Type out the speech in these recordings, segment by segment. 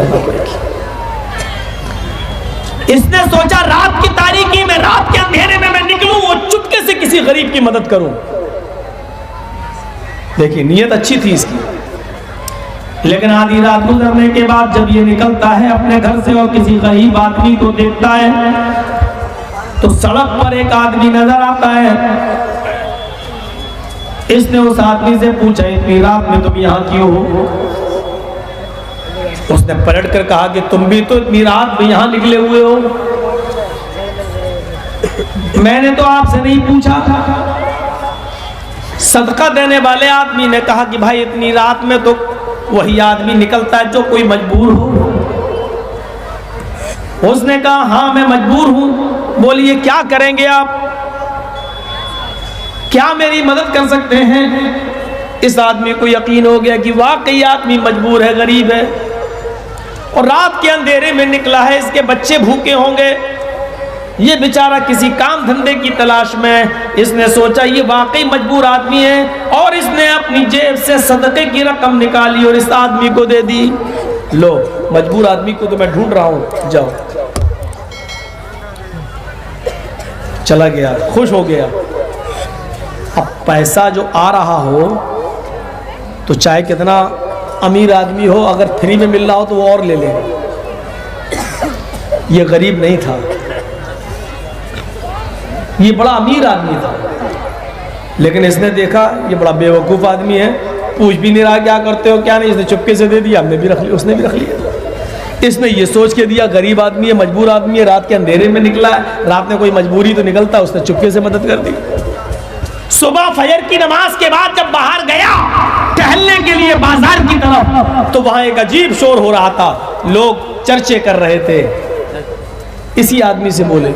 करना पड़ेगी। इसने सोचा रात की तारीकी में, रात के अंधेरे में मैं निकलूं और चुपके से किसी गरीब की मदद करूं। देखिए नीयत अच्छी थी इसकी, लेकिन आधी रात गुजरने के बाद जब ये निकलता है अपने घर से और किसी गरीब आदमी को देखता है तो सड़क पर एक आदमी नजर आता है। इसने उस आदमी से पूछा, इतनी रात में तुम यहाँ क्यों हो? उसने पलट कर कहा कि तुम भी तो इतनी रात में यहाँ निकले हुए हो। मैंने तो आपसे नहीं पूछा। सदका देने वाले आदमी ने कहा कि भाई इतनी रात में तो वही आदमी निकलता है जो कोई मजबूर हो। उसने कहा हाँ मैं मजबूर हूं। बोलिए क्या करेंगे आप, क्या मेरी मदद कर सकते हैं? इस आदमी को यकीन हो गया कि वाकई आदमी मजबूर है, गरीब है और रात के अंधेरे में निकला है। इसके बच्चे भूखे होंगे, ये बेचारा किसी काम धंधे की तलाश में। इसने सोचा ये वाकई मजबूर आदमी है और इसने अपनी जेब से सदके की रकम निकाली और इस आदमी को दे दी। लो मजबूर आदमी को तो मैं ढूंढ रहा हूं, जाओ। चला गया, खुश हो गया। अब पैसा जो आ रहा हो तो चाहे कितना अमीर आदमी हो, अगर फ्री में मिल रहा हो तो वो और ले लेगा। ये गरीब नहीं था, ये बड़ा अमीर आदमी था। लेकिन इसने देखा ये बड़ा बेवकूफ़ आदमी है, पूछ भी नहीं रहा क्या करते हो क्या नहीं। इसने चुपके से दे दिया, हमने भी रख लिया, उसने भी रख लिया। इसने ये सोच के दिया गरीब आदमी है, मजबूर आदमी है, रात के अंधेरे में निकला है, रात में कोई मजबूरी तो निकलता, उसने चुपके से मदद कर दी। सुबह फजर की नमाज के बाद जब बाहर गया टहलने के लिए बाजार की तरफ, तो वहां एक अजीब शोर हो रहा था, लोग चर्चे कर रहे थे। इसी आदमी से बोले,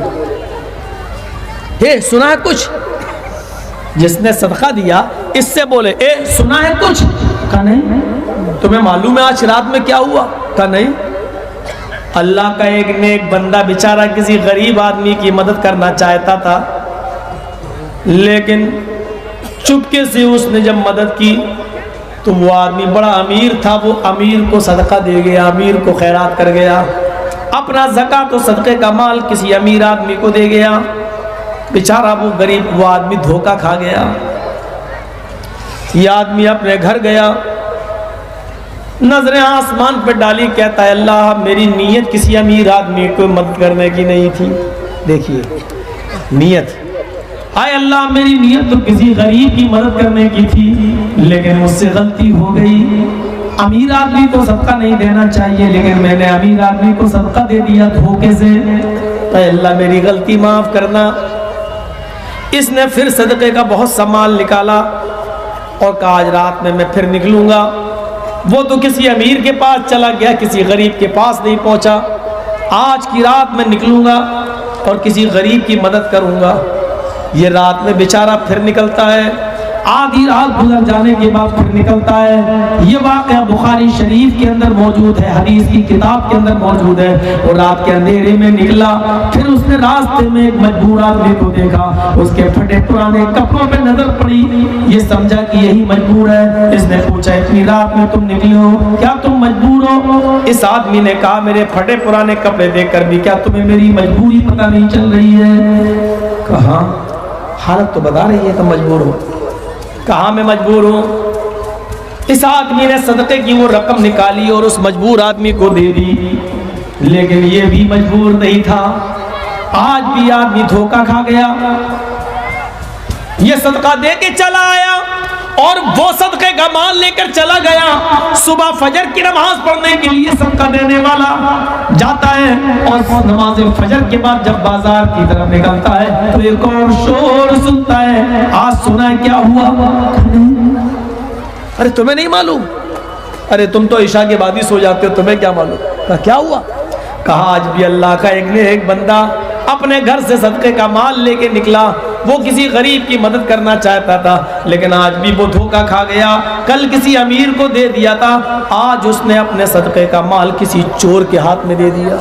हे सुना है कुछ? जिसने सदका दिया इससे बोले, ए सुना है कुछ? कहा नहीं। तुम्हें मालूम है आज रात में क्या हुआ? कहा नहीं। अल्लाह का एक नेक बंदा बेचारा किसी गरीब आदमी की मदद करना चाहता था, लेकिन चुपके से उसने जब मदद की तो वो आदमी बड़ा अमीर था, वो अमीर को सदका दे गया, अमीर को खैरात कर गया, अपना ज़कात और सदक़े का माल किसी अमीर आदमी को दे गया। बेचारा वो गरीब, वो आदमी धोखा खा गया। ये आदमी अपने घर गया, नजरें आसमान पर डाली, कहता है अल्लाह मेरी नीयत किसी अमीर आदमी को मदद करने की नहीं थी। देखिए नीयत, आए अल्लाह मेरी नीयत तो किसी गरीब की मदद करने की थी, लेकिन मुझसे गलती हो गई। अमीर आदमी को सदका नहीं देना चाहिए, लेकिन मैंने अमीर आदमी को सदका दे दिया धोखे से। तो अल्लाह मेरी गलती माफ करना। इसने फिर सदके का बहुत सा माल निकाला और कहा आज रात में मैं फिर निकलूंगा। वो तो किसी अमीर के पास चला गया, किसी गरीब के पास नहीं पहुंचा। आज की रात में निकलूंगा और किसी गरीब की मदद करूंगा। ये रात में बेचारा फिर निकलता है, आधी रात गुजर जाने के बाद फिर निकलता है। ये वाक़या बुखारी शरीफ के अंदर मौजूद है, हदीस की किताब के अंदर मौजूद है। और रात के अंधेरे में निकला, फिर उसने रास्ते में एक मजबूर आदमी को देखा, उसके फटे पुराने कपड़ों पे नजर पड़ी। ये समझा कि यही मजबूर है। इसने पूछा इतनी रात में तुम निकले हो, क्या तुम मजबूर हो? इस आदमी ने कहा मेरे फटे पुराने कपड़े देखकर भी क्या तुम्हें मेरी मजबूरी पता नहीं चल रही है? कहा हालत तो बता रही है तुम मजबूर हो। कहाँ मैं मजबूर हूँ? इस आदमी ने सदके की वो रकम निकाली और उस मजबूर आदमी को दे दी, लेकिन ये भी मजबूर नहीं था। आज भी आदमी धोखा खा गया। ये सदका दे के चला आया और वो सदके का माल लेकर चला गया। सुबह फजर की नमाज पढ़ने के लिए सदका देने वाला जाता है और नमाज फजर के बाद जब बाजार की तरफ निकलता है तो एक और शोर सुनता है, आज सुना है क्या हुआ? अरे तुम्हें नहीं मालूम? अरे तुम तो ईशा के बाद ही सो जाते हो, तुम्हें क्या मालूम? कहा क्या हुआ? कहा आज भी अल्लाह का एक बंदा अपने घर से सदके का माल लेके निकला। वो किसी गरीब की मदद करना चाहता था, लेकिन आज भी वो धोखा खा गया। कल किसी अमीर को दे दिया था, आज उसने अपने सदके का माल किसी चोर के हाथ में दे दिया।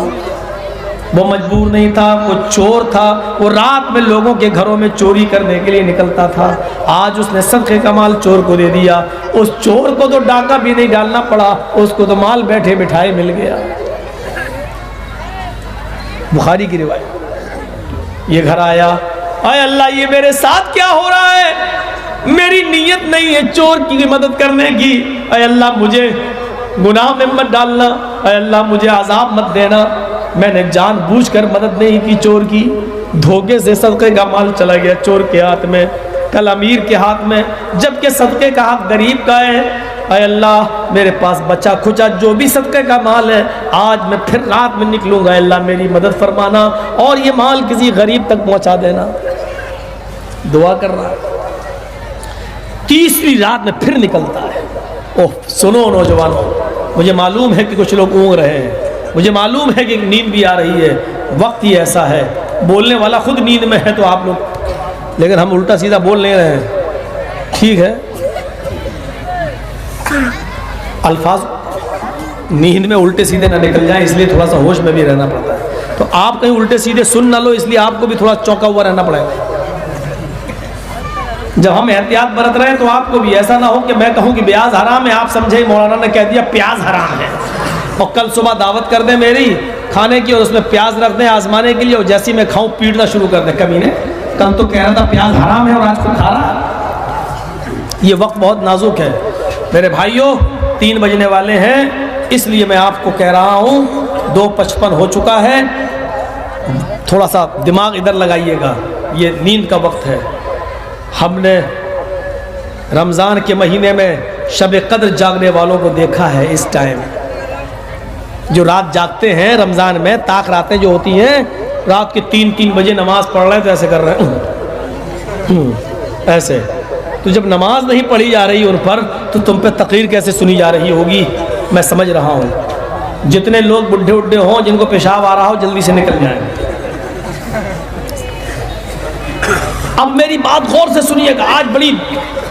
वो मजबूर नहीं था, वो चोर था, वो रात में लोगों के घरों में चोरी करने के लिए निकलता था। आज उसने सदक़े का माल चोर को दे दिया। उस चोर को तो डाका भी नहीं डालना पड़ा, उसको तो माल बैठे बिठाए मिल गया। बुखारी की रिवायत। ये घर आया, आय अल्लाह ये मेरे साथ क्या हो रहा है, मेरी नीयत नहीं है चोर की मदद करने की। आय अल्लाह मुझे गुनाह में मत डालना, आय अल्लाह मुझे अजाब मत देना। मैंने जानबूझकर मदद नहीं की चोर की, धोखे से सदक़े का माल चला गया चोर के हाथ में, कल अमीर के हाथ में, जबकि सदक़े का हक गरीब का है। अय अल्लाह मेरे पास बचा खुचा जो भी सदक़े का माल है, आज मैं फिर रात में निकलूंगा, अल्लाह मेरी मदद फरमाना और ये माल किसी गरीब तक पहुंचा देना। दुआ कर रहा है। तीसरी रात में फिर निकलता है। ओह सुनो नौजवानों, मुझे मालूम है कि कुछ लोग ऊँग रहे हैं, मुझे मालूम है कि नींद भी आ रही है, वक्त ही ऐसा है, बोलने वाला खुद नींद में है तो आप लोग, लेकिन हम उल्टा सीधा बोल नहीं रहे हैं, ठीक है। अल्फाज नींद में उल्टे सीधे ना निकल जाए, इसलिए थोड़ा सा होश में भी रहना पड़ता है। तो आप कहीं उल्टे सीधे सुन ना लो, इसलिए आपको भी थोड़ा चौंका हुआ रहना पड़ेगा। जब हम एहतियात बरत रहे हैं तो आपको भी ऐसा ना हो कि मैं कहूँ कि प्याज हराम है, आप समझे मौलाना ने कह दिया प्याज हराम है, और कल सुबह दावत कर दें मेरी खाने की और उसमें प्याज रख दें आजमाने के लिए, और जैसे मैं खाऊं पीटना शुरू कर दें, कभी ने कल तो कह रहा था प्याज हराम है और आज तो खा रहा। ये वक्त बहुत नाजुक है मेरे भाइयों, 3 बजने वाले हैं, इसलिए मैं आपको कह रहा हूँ 2:55 हो चुका है, थोड़ा सा दिमाग इधर लगाइएगा, ये नींद का वक्त है। हमने रमज़ान के महीने में शब कद्र जागने वालों को देखा है। इस टाइम जो रात जागते हैं रमज़ान में, ताक रातें जो होती हैं, रात के 3-3 बजे नमाज पढ़ रहे हैं तो ऐसे कर रहे हैं ऐसे। तो जब नमाज नहीं पढ़ी जा रही उन पर, तो तुम पे तकरीर कैसे सुनी जा रही होगी, मैं समझ रहा हूँ। जितने लोग बुढ़े उड्ढे हों, जिनको पेशाब आ रहा हो, जल्दी से निकल जाएं। अब मेरी बात गौर से सुनिएगा, आज बड़ी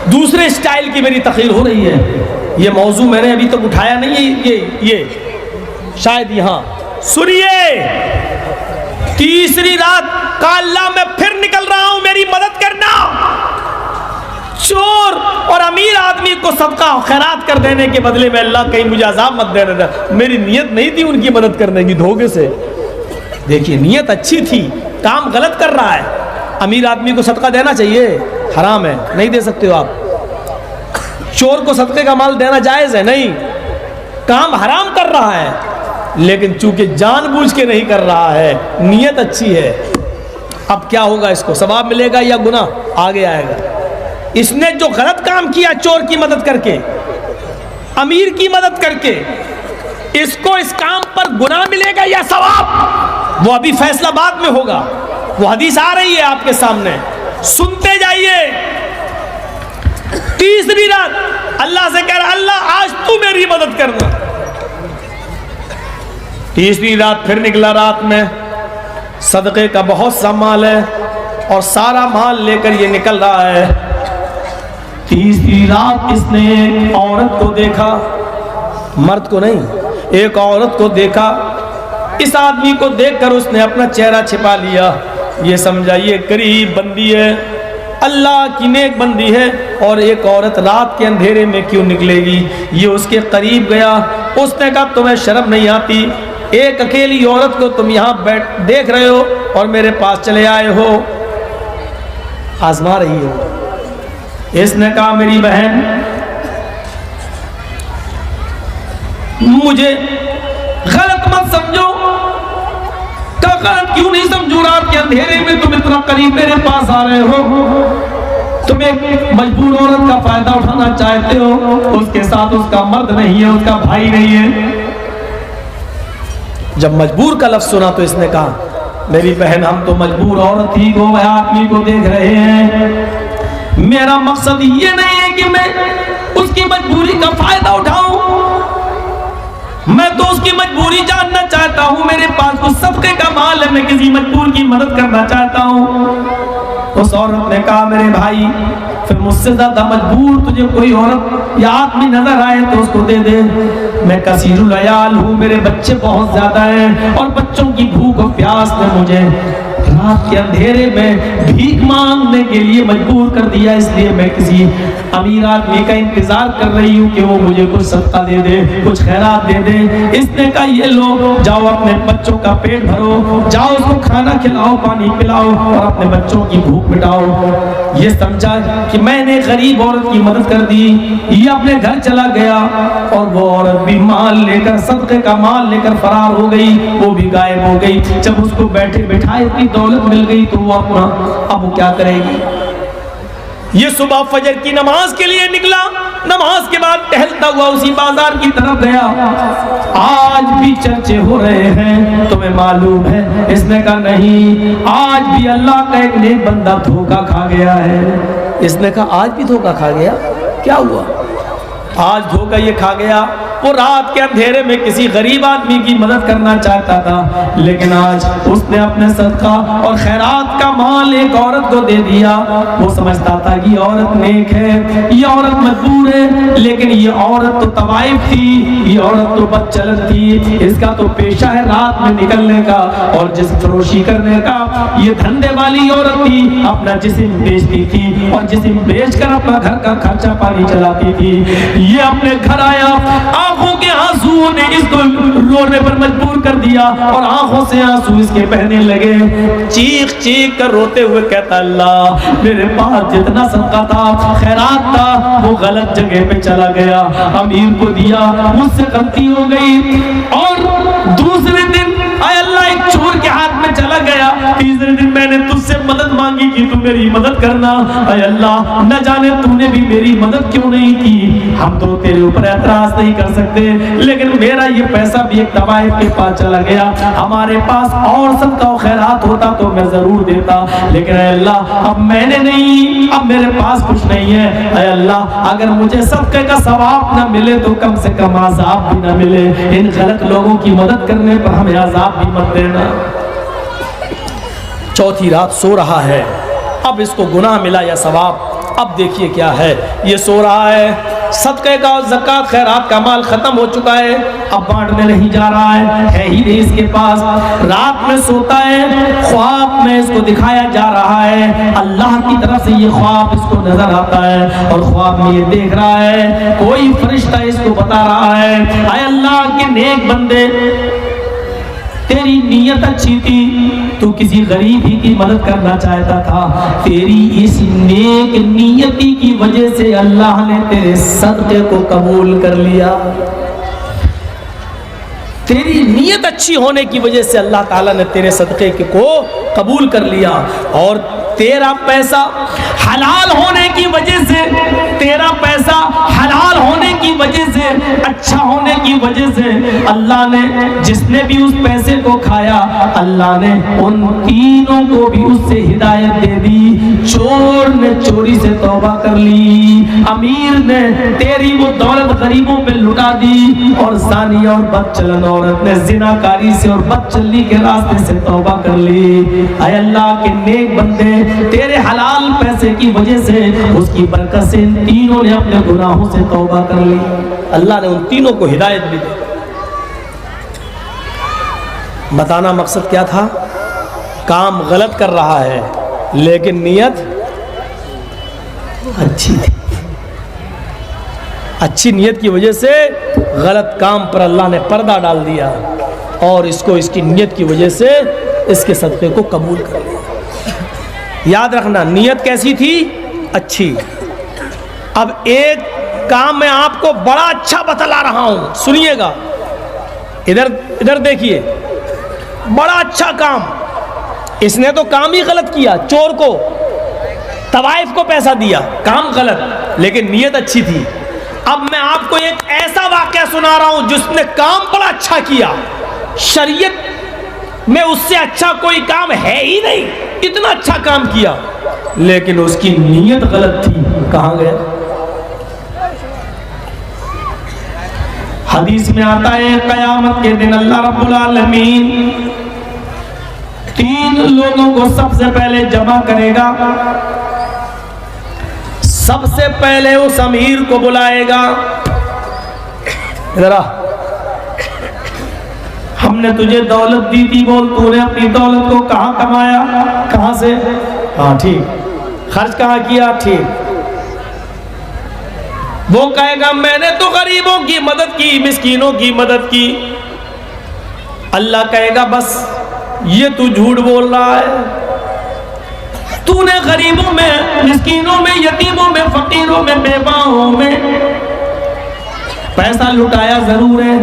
दूसरे स्टाइल की मेरी तकरीर हो रही है। ये मौजू मैंने अभी तक उठाया नहीं है, ये शायद यहाँ सुनिए। तीसरी रात का अल्लाह मैं फिर निकल रहा हूं, मेरी मदद करना। चोर और अमीर आदमी को सदका खैरात कर देने के बदले में अल्लाह कहीं मुझे अजाब मत देने दे। मेरी नीयत नहीं थी उनकी मदद करने की, धोखे से। देखिए नीयत अच्छी थी, काम गलत कर रहा है। अमीर आदमी को सदका देना चाहिए, हराम है, नहीं दे सकते हो आप। चोर को सदके का माल देना जायज है, नहीं, काम हराम कर रहा है, लेकिन चूंकि जानबूझ के नहीं कर रहा है, नीयत अच्छी है। अब क्या होगा, इसको सवाब मिलेगा या गुनाह आगे आएगा। इसने जो गलत काम किया चोर की मदद करके, अमीर की मदद करके, इसको इस काम पर गुनाह मिलेगा या सवाब, वो अभी फैसला बाद में होगा। वो हदीस आ रही है आपके सामने, सुनते जाइए। तीसरी रात अल्लाह से कह रहा, अल्लाह आज तू मेरी मदद करना। तीसरी रात फिर निकला, रात में सदक़े का बहुत सा माल है और सारा माल लेकर ये निकल रहा है। तीसरी रात इसने एक औरत को देखा, मर्द को नहीं, एक औरत को देखा। इस आदमी को देखकर उसने अपना चेहरा छिपा लिया। ये समझा ये गरीब बंदी है, अल्लाह की नेक बंदी है, और एक औरत रात के अंधेरे में क्यों निकलेगी। ये उसके करीब गया, उसने कहा तुम्हें शर्म नहीं आती, एक अकेली औरत को तुम यहाँ बैठ देख रहे हो और मेरे पास चले आए हो, आजमा रही हो। इसने कहा मेरी बहन, मुझे गलत मत समझो। क्या गलत क्यों नहीं समझो, रात के अंधेरे में तुम इतना करीब मेरे पास आ रहे हो, तुम एक मजबूर औरत का फायदा उठाना चाहते हो, उसके साथ उसका मर्द नहीं है, उसका भाई नहीं है। जब मजबूर का लफ्ज सुना तो इसने कहा मेरी बहन, हम तो मजबूर औरत ही को वह आदमी को देख रहे हैं, मेरा मकसद ये नहीं है कि मैं उसकी मजबूरी का फायदा उठाऊं, मैं तो उसकी मजबूरी जानना चाहता हूं। मेरे पास कुछ सदके का माल है, मैं किसी मजबूर की मदद करना चाहता हूं। उस औरत ने कहा मेरे भाई फिर मुझसे ज्यादा मजबूर तुझे कोई औरत या आदमी नजर आए तो उसको दे दे, मैं कसीरुल अयाल हूँ, मेरे बच्चे बहुत ज्यादा हैं और बच्चों की भूख और प्यास ने मुझे रात के अंधेरे में भीख मांगने के लिए मजबूर कर दिया, इसलिए मैं किसी अमीर आदमी का इंतजार कर रही हूँ कि वो मुझे कुछ सदका दे दे, कुछ खैरात दे दे। इसने कहा ये लो, जाओ अपने बच्चों का पेट भरो, जाओ उसको खाना खिलाओ, पानी पिलाओ और अपने बच्चों की भूख मिटाओ। ये समझा कि मैंने गरीब औरत की मदद कर दी, ये अपने घर चला गया और वो औरत भी माल लेकर, सदके का माल लेकर फरार हो गई, वो भी गायब हो गई। जब उसको बैठे बिठाए इतनी दौलत मिल गई तो वो अपना अब वो क्या करेगी। ये सुबह फजर की नमाज के लिए निकला, नमाज के बाद टहलता हुआ उसी बाजार की तरफ गया। आज भी चर्चे हो रहे हैं, तुम्हें मालूम है? इसने कहा नहीं, आज भी अल्लाह का एक नेक बंदा धोखा खा गया है। इसने कहा आज भी धोखा खा गया? क्या हुआ? आज धोखा ये खा गया, वो रात के अंधेरे में किसी गरीब आदमी की मदद करना चाहता था, लेकिन आज उसने अपने सदका और खैरात का माल एक औरत को दे दिया। वो समझता था कि ये औरत नेक है, ये औरत मजबूर है, लेकिन ये औरत तो तवाइफ थी, ये औरत तो बदचलन थी, इसका तो पेशा है रात में निकलने का और जिस्म फरोशी करने का। ये धंधे वाली औरत थी, अपना जिस्म बेचती थी और जिस्म बेचकर अपना घर का खर्चा पानी चलाती थी। ये अपने घर आया, आंखों के आंसुओं ने इसको रोने पर मजबूर कर दिया और आंखों से आंसू इसके बहने लगे। चीख चीख कर रोते हुए कहता अल्लाह, मेरे पास जितना सदका था, खैरात था, वो गलत जगह पे चला गया, अमीर को दिया, मुझसे गलती हो गई। और दूसरे दिन आय अल्लाह एक चोर के हाथ में चला गया। तीसरे दिन मैंने तुझसे मदद मांगी कि तू मेरी मदद करना, आय अल्लाह न जाने तूने भी मेरी मदद क्यों नहीं की। हम तो तेरे ऊपर एतराज नहीं कर सकते, लेकिन मेरा ये पैसा भी एक तवाइफ के पास चला गया। हमारे पास और सदका और खैरात होता तो मैं जरूर देता, लेकिन आय अल्लाह अब मैंने नहीं, अब मेरे पास कुछ नहीं है। आय अल्लाह अगर मुझे सदके का सवाब न मिले तो कम से कम आज़ाब भी न मिले। इन गलत लोगों की मदद करने पर हमें आज़ाब भी मत देना। चौथी रात सो रहा है, अब इसको गुनाह मिला या सवाब। अब देखिए क्या है, ये सो रहा है, सदक़े का और ज़कात खैरात का माल खत्म हो चुका है, अब बांटने नहीं जा रहा है ही नहीं इसके पास। रात में सोता है, ख्वाब में इसको दिखाया जा रहा है, अल्लाह की तरफ से ये ख्वाब इसको नजर आता है और ख्वाब में ये देख रहा है कोई फरिश्ता इसको बता रहा है, आय अल्लाह के नेक बंदे, तेरी नीयत अच्छी थी, तू किसी गरीब ही की मदद करना चाहता था, तेरी इस नेक नीयती की वजह से अल्लाह ने तेरे सदक़े को कबूल कर लिया। तेरी नीयत अच्छी होने की वजह से अल्लाह ताला ने तेरे सदक़े को कबूल कर लिया और तेरा पैसा हलाल होने की वजह से, तेरा पैसा हलाल होने की वजह से, अच्छा होने की वजह से अल्लाह ने, जिसने भी उस पैसे को खाया, अल्लाह ने उन तीनों को भी उससे हिदायत दे दी। चोर ने चोरी से तौबा कर ली, अमीर ने तेरी वो दौलत गरीबों पे लुटा दी और ज़ानी और बदचलन औरत ने ज़िनाकारी से और बदचलनी के रास्ते से तौबा कर ली। ऐ अल्लाह के नेक बंदे, तेरे हलाल पैसे की वजह से, उसकी बरकत से इन तीनों ने अपने गुनाहों से तौबा कर ली। अल्लाह ने उन तीनों को हिदायत भी दी। बताना मकसद क्या था? काम गलत कर रहा है लेकिन नीयत अच्छी थी। अच्छी नीयत की वजह से गलत काम पर अल्लाह ने पर्दा डाल दिया और इसको इसकी नीयत की वजह से इसके सदक़े को कबूल कर लिया। याद रखना, नीयत कैसी थी? अच्छी। अब एक काम मैं आपको बड़ा अच्छा बतला रहा हूं, सुनिएगा। इधर इधर देखिए, बड़ा अच्छा काम। इसने तो काम ही गलत किया, चोर को, तवाइफ को पैसा दिया, काम गलत, लेकिन नीयत अच्छी थी। अब मैं आपको एक ऐसा वाकया सुना रहा हूं जिसने काम बड़ा अच्छा किया, शरीयत में उससे अच्छा कोई काम है ही नहीं, इतना अच्छा काम किया, लेकिन उसकी नीयत गलत थी। कहां गया? हदीस में आता है, क़यामत के दिन अल्लाह रब्बुल आलमीन 3 लोगों को सबसे पहले जमा करेगा। सबसे पहले उस अमीर को बुलाएगा, जरा हमने तुझे दौलत दी थी, बोल तूने अपनी दौलत को कहां कमाया, कहां से? हाँ ठीक। खर्च कहां किया? ठीक। वो कहेगा मैंने तो गरीबों की मदद की, मिस्कीनों की मदद की। अल्लाह कहेगा बस ये तू झूठ बोल रहा है, तूने गरीबों में, मिस्कीनों में, यतीमों में, फकीरों में, बेवाओं में पैसा लुटाया जरूर है,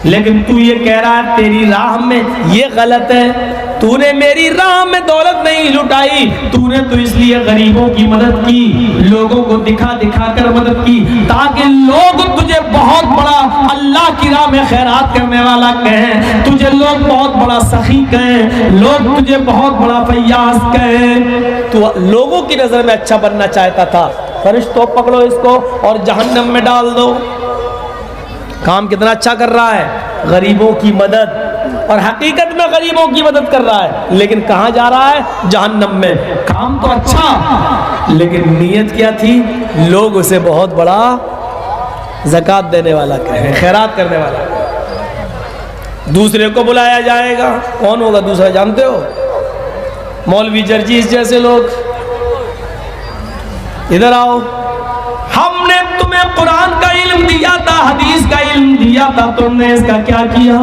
लेकिन तू ये कह रहा है तेरी राह में ये गलत है। तूने मेरी राह में दौलत नहीं लुटाई, तूने तो इसलिए गरीबों की मदद की, लोगों को दिखा दिखा कर मदद की, ताकि लोग तुझे बहुत बड़ा अल्लाह की राह में खैरात करने वाला कहें, तुझे लोग बहुत बड़ा सखी कहें, लोग तुझे बहुत बड़ा फैयाज कहें। तो लोगों की नजर में अच्छा बनना चाहता था। फरिश्तों पकड़ो इसको और जहन्नम में डाल दो। काम कितना अच्छा कर रहा है, गरीबों की मदद, और हकीकत में गरीबों की मदद कर रहा है, लेकिन कहां जा रहा है? जहन्नम में। काम तो अच्छा, लेकिन नीयत क्या थी? लोग उसे बहुत बड़ा ज़कात देने वाला कहें, खैरात करने वाला। दूसरे को बुलाया जाएगा, कौन होगा दूसरा जानते हो? मौलवी जर्जीस जैसे लोग। इधर आओ, हमने तुम्हें कुरान का इल्म दिया था, हदीस का इल्म दिया था, तुमने इसका क्या किया?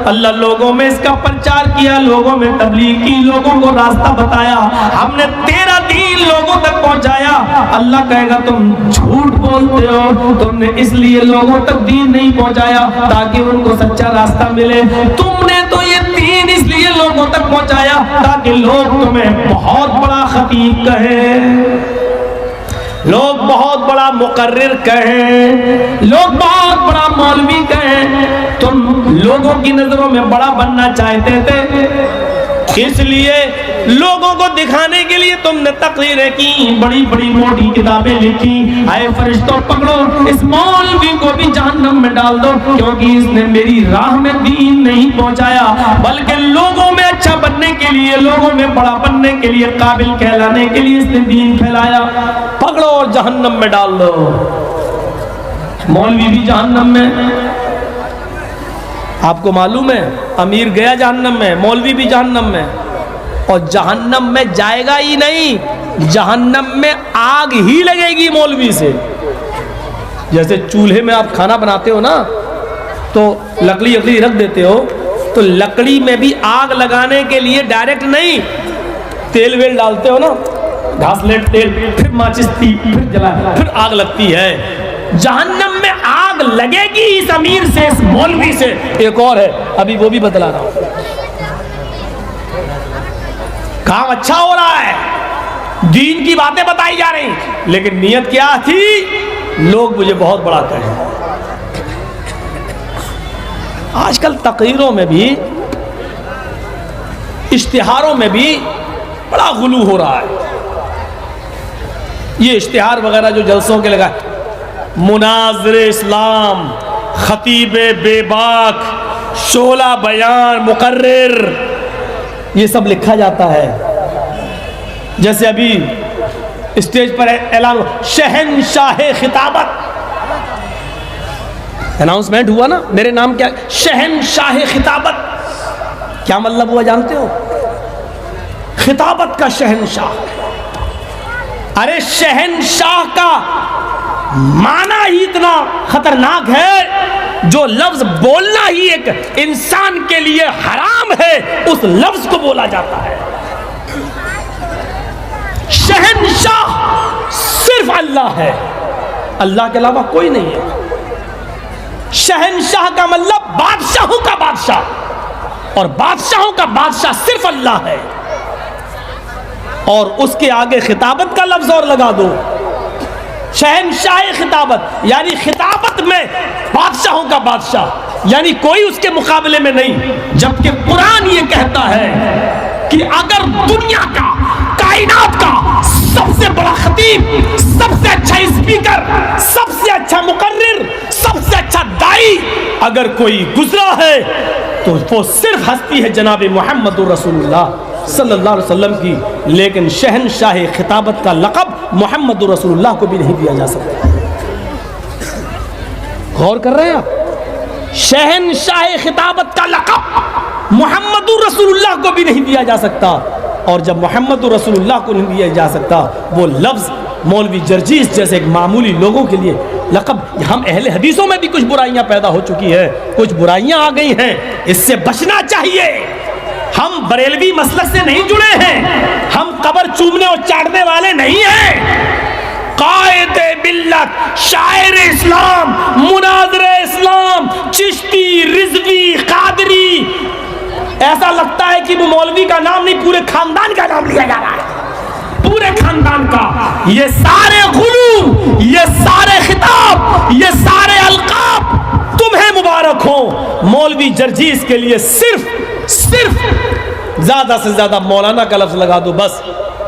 अल्लाह लोगों में इसका प्रचार किया, लोगों में तबलीग की, लोगों को रास्ता बताया, हमने तेरा दीन लोगों तक पहुंचाया। अल्लाह कहेगा तुम झूठ बोलते हो, तुमने इसलिए लोगों तक दीन नहीं पहुंचाया ताकि उनको सच्चा रास्ता मिले, तुमने तो ये दीन इसलिए लोगों तक पहुंचाया ताकि लोग तुम्हें बहुत बड़ा खतीब कहें, लोग बहुत बड़ा मुकर्रिर कहें, लोग बहुत बड़ा मौलवी कहें। तुम लोगों की नजरों में बड़ा बनना चाहते थे, इसलिए लोगों को दिखाने के लिए तुमने तकरीरें की, बड़ी बड़ी मोटी किताबें लिखी। आए फरिश्तों पकड़ो इस मौलवी को भी जहन्नम में डाल दो, क्योंकि इसने मेरी राह में दीन नहीं पहुंचाया, बल्कि लोगों में अच्छा बनने के लिए, लोगों में बड़ा बनने के लिए, काबिल कहलाने के लिए इसने दीन फैलाया। पकड़ो और जहन्नम में डाल दो। मौलवी भी जहन्नम में। आपको मालूम है अमीर गया जहन्नम में, मौलवी भी जहन्नम में, और जहन्नम में जाएगा ही नहीं, जहन्नम में आग ही लगेगी मौलवी से। जैसे चूल्हे में आप खाना बनाते हो ना, तो लकड़ी रख देते हो, तो लकड़ी में भी आग लगाने के लिए डायरेक्ट नहीं, तेल वेल डालते हो ना, घासलेट तेल, फिर माचिस फिर जला, फिर आग लगती है। जहन्नम में आग लगेगी इस अमीर से, इस मौलवी से। एक और है, अभी वो भी बतला रहा हूं। काम अच्छा हो रहा है, दीन की बातें बताई जा रही, लेकिन नियत क्या थी? लोग मुझे बहुत बड़ा कहें। आजकल तकरीरों में भी, इश्तिहारों में भी बड़ा गुलू हो रहा है। ये इश्तिहार वगैरह जो जलसों के लगा, मुनाज़िर इस्लाम, खतीब बेबाक, शोला बयान, मुकर्रिर, ये सब लिखा जाता है। जैसे अभी स्टेज पर ऐलान, शहनशाह खिताबत, अनाउंसमेंट हुआ ना, मेरे नाम क्या, शहनशाह खिताबत। क्या मतलब हुआ जानते हो? खिताबत का शहनशाह। अरे शहनशाह का माना ही इतना खतरनाक है, जो लफ्ज बोलना ही एक इंसान के लिए हराम है, उस लफ्ज को बोला जाता है। शहनशाह सिर्फ अल्लाह है, अल्लाह के अलावा कोई नहीं है। शहनशाह का मतलब बादशाहों का बादशाह, और बादशाहों का बादशाह सिर्फ अल्लाह है। और उसके आगे खिताबत का लफ्ज और लगा दो, शहनशाह खिताबत, यानी खिताबत में बादशाहों का बादशाह, यानी कोई उसके मुकाबले में नहीं। जबकि कुरान ये कहता है कि अगर दुनिया का, कायनात का सबसे बड़ा खतीब, सबसे अच्छा स्पीकर, सबसे अच्छा मुकर्रिर, सबसे अच्छा दाई अगर कोई गुजरा है तो वो सिर्फ हस्ती है जनाब मोहम्मद रसूलुल्लाह सल्लल्लाहु अलैहि वसल्लम की, लेकिन शहनशाह खिताबत का लक़ब मोहम्मद रसूलुल्लाह को भी नहीं दिया जा सकता। गौर कर रहे हैं आप? शहनशाह खिताबत का लक़ब मोहम्मद रसूलुल्लाह को भी नहीं दिया जा सकता। और जब मोहम्मद रसूलुल्लाह को नहीं दिया जा सकता, वो लफ्ज़ मौलवी जर्जीस जैसे एक मामूली लोगों के लिए लक़ब, हम अहले हदीसों में भी कुछ बुराइयां पैदा हो चुकी है, कुछ बुराइयां आ गई हैं, इससे बचना चाहिए। हम बरेलवी मसलक से नहीं जुड़े हैं, हम कब्र चूमने और चाटने वाले नहीं हैं। कायदे बिल्लत, शायर इस्लाम, मुनाज़िर इस्लाम, चिश्ती, रिजवी, कादरी, ऐसा लगता है कि वो मौलवी का नाम नहीं, पूरे खानदान का नाम लिया जा रहा है, पूरे खानदान का। ये सारे गुलू, ये सारे खिताब, ये सारे अलकाब तुम्हें मुबारक हो। मौलवी जर्जीस के लिए सिर्फ ज्यादा से ज्यादा मौलाना का लफ्ज लगा दो, बस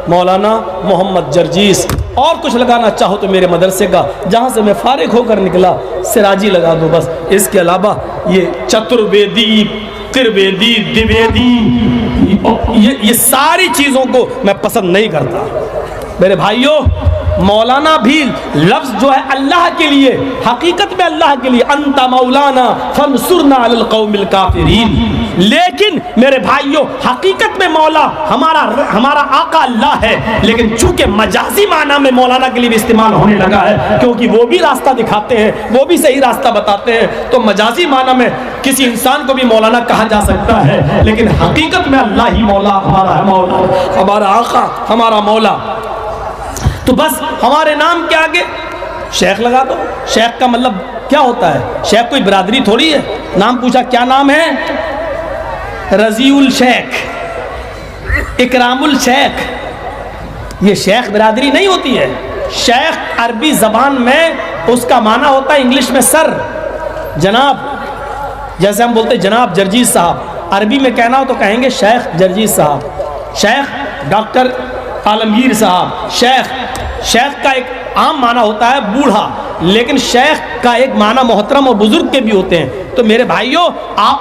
मौलाना मोहम्मद जर्जीस। और कुछ लगाना चाहो तो मेरे मदरसे का, जहां से मैं फारिग होकर निकला, सिराजी लगा दो बस। इसके अलावा ये चतुर्वेदी, त्रिवेदी, द्विवेदी, ये सारी चीजों को मैं पसंद नहीं करता। मेरे भाइयों, मौलाना भी लफ्ज जो है अल्लाह के लिए, हकीकत में अल्लाह के लिए, अंता मौलाना फंसुरना अलल कौमिल काफिरीन। लेकिन मेरे भाइयों, हकीकत में मौला हमारा आका अल्लाह है, लेकिन चूंकि मजाजी माना में मौलाना के लिए भी इस्तेमाल होने लगा है, क्योंकि वो भी रास्ता दिखाते हैं, वो भी सही रास्ता बताते हैं, तो मजाजी माना में किसी इंसान को भी मौलाना कहा जा सकता है, लेकिन हकीकत में अल्लाह ही मौला हमारा है, मौला हमारा आका, हमारा मौला। तो बस हमारे नाम के आगे शेख लगा दो। शेख का मतलब क्या होता है? शेख कोई बिरादरी थोड़ी है। नाम पूछा क्या नाम है? रजीउल शेख, इकरामुल शेख। ये शेख बिरादरी नहीं होती है। शेख अरबी जबान में उसका माना होता है इंग्लिश में सर, जनाब। जैसे हम बोलते जनाब जर्जीस साहब, अरबी में कहना हो तो कहेंगे शेख जर्जीस साहब, शेख डॉक्टर आलमगीर साहब। शेख का एक आम माना होता है बूढ़ा, लेकिन शेख का एक माना मोहतरम और बुजुर्ग के भी होते हैं। तो मेरे भाइयों,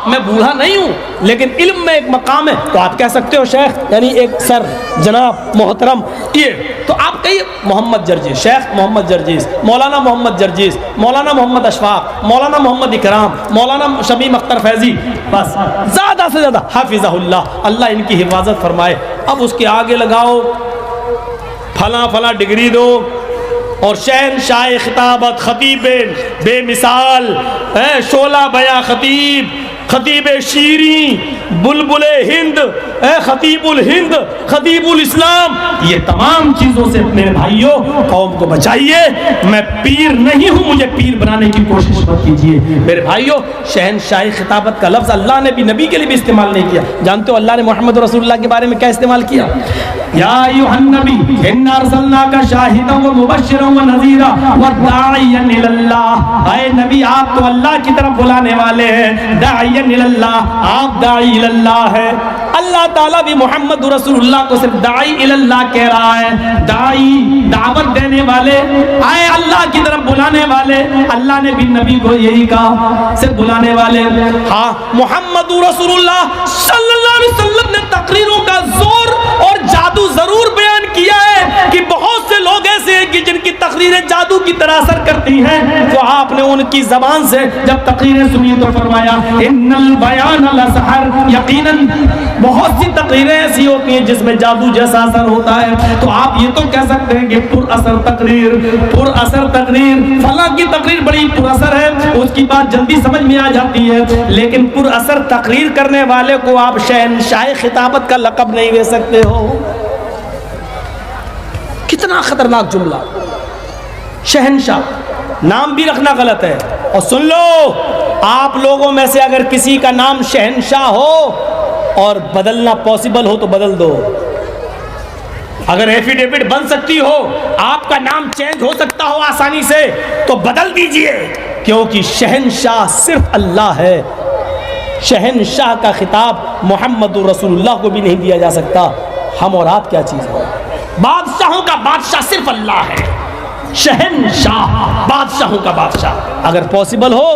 मैं बूढ़ा नहीं हूँ, लेकिन इल्म में एक मकाम है, तो आप कह सकते हो शेख, यानी एक सर, जनाब, मोहतरम। ये तो आप कहिए मोहम्मद जर्जीस, शेख मोहम्मद जर्जीस, मौलाना मोहम्मद जर्जीस, मौलाना मोहम्मद अशफाक, मौलाना मोहम्मद इकराम, मौलाना शमीम अख्तर फैजी, बस ज़्यादा से ज़्यादा हाफिज़हुल्लाह, अल्लाह इनकी हिफाजत फरमाए। अब उसके आगे लगाओ फला फला डिग्री दो, और शहनशाह खिताबत, खतीब बेमिसाल, शोला बया खतीब, खतीब शीरी, बुलबुल हिंद, खतीबुल हिंद, खतीबुल इस्लाम, ये तमाम चीज़ों से मेरे भाइयों कौम को बचाइए। मैं पीर नहीं हूँ, मुझे पीर बनाने की कोशिश मत कीजिए। मेरे भाइयों, शहनशाह खिताबत का लफ्ज़ अल्लाह ने भी नबी के लिए भी इस्तेमाल नहीं किया। जानते हो अल्लाह ने मोहम्मद रसूलुल्लाह के बारे में क्या इस्तेमाल किया? या अय्युहन नबी इन्ना अर्सलनाका शाहिदन व मुबश्शिरन व नज़ीरा व दाइयन इलल्लाह। आए नबी, आप तो अल्लाह की तरफ बुलाने वाले हैं, दाइयन इलल्लाह, आप दाई इलल्लाह है। अल्लाह ताला भी मोहम्मद रसूलुल्लाह को सिर्फ दाई इलल्लाह कह रहा है, दाई दावत देने वाले, आए अल्लाह की तरफ बुलाने वाले। अल्लाह ने भी नबी को यही कहा, सिर्फ बुलाने वाले। हाँ, मोहम्मद रसूलुल्लाह सल्लल्लाहु अलैहि वसल्लम ने तकरीरों का जोर और जादू जरूर बयान किया है कि बहुत से लोग ऐसे हैं कि जिनकी तकरीरें जादू की तरह असर करती हैं। तो आपने उनकी जबान से जब तकरीरें सुनी तो फरमाया इन्नल बयान लसहर, यकीनन बहुत सी तकरीरें ऐसी होती हैं जिसमें जादू जैसा असर होता है। तो आप ये तो कह सकते हैं कि पुरअसर तकरीर, पुरअसर तकरीर, फला की तकरीर बड़ी पुरअसर है, उसकी बात जल्दी समझ में आ जाती है, लेकिन पुरअसर तकरीर करने वाले को आप शहनशाह खिताबत का लक़ब नहीं दे सकते हो। कितना खतरनाक जुमला। शहनशाह नाम भी रखना गलत है। और सुन लो, आप लोगों में से अगर किसी का नाम शहनशाह हो और बदलना पॉसिबल हो तो बदल दो। अगर एफिडेविट बन सकती हो, आपका नाम चेंज हो सकता हो आसानी से, तो बदल दीजिए, क्योंकि शहनशाह सिर्फ अल्लाह है। शहनशाह का खिताब मोहम्मद रसूलुल्लाह को भी नहीं दिया जा सकता। हम और आप क्या चीज़ है? बादशाहों का बादशाह सिर्फ अल्लाह है। शहनशाह, बादशाहों का बादशाह। अगर पॉसिबल हो,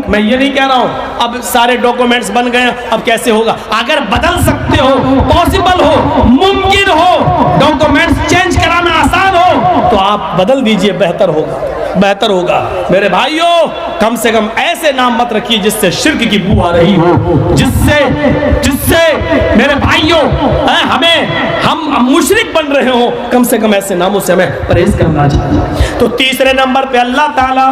मैं ये नहीं कह रहा हूं अब सारे डॉक्यूमेंट्स बन गए अब कैसे होगा, अगर बदल सकते हो, पॉसिबल हो, मुमकिन हो, डॉक्यूमेंट्स चेंज कराना आसान हो तो आप बदल दीजिए, बेहतर होगा, बेहतर होगा। मेरे भाइयों, कम से कम ऐसे नाम मत रखिए जिससे शिर्क की बू आ रही हो, जिससे मेरे भाइयों हम मुशरिक बन रहे हो। कम से कम ऐसे नामों से हमें परहेज करना चाहिए। तो तीसरे नंबर पे अल्लाह ताला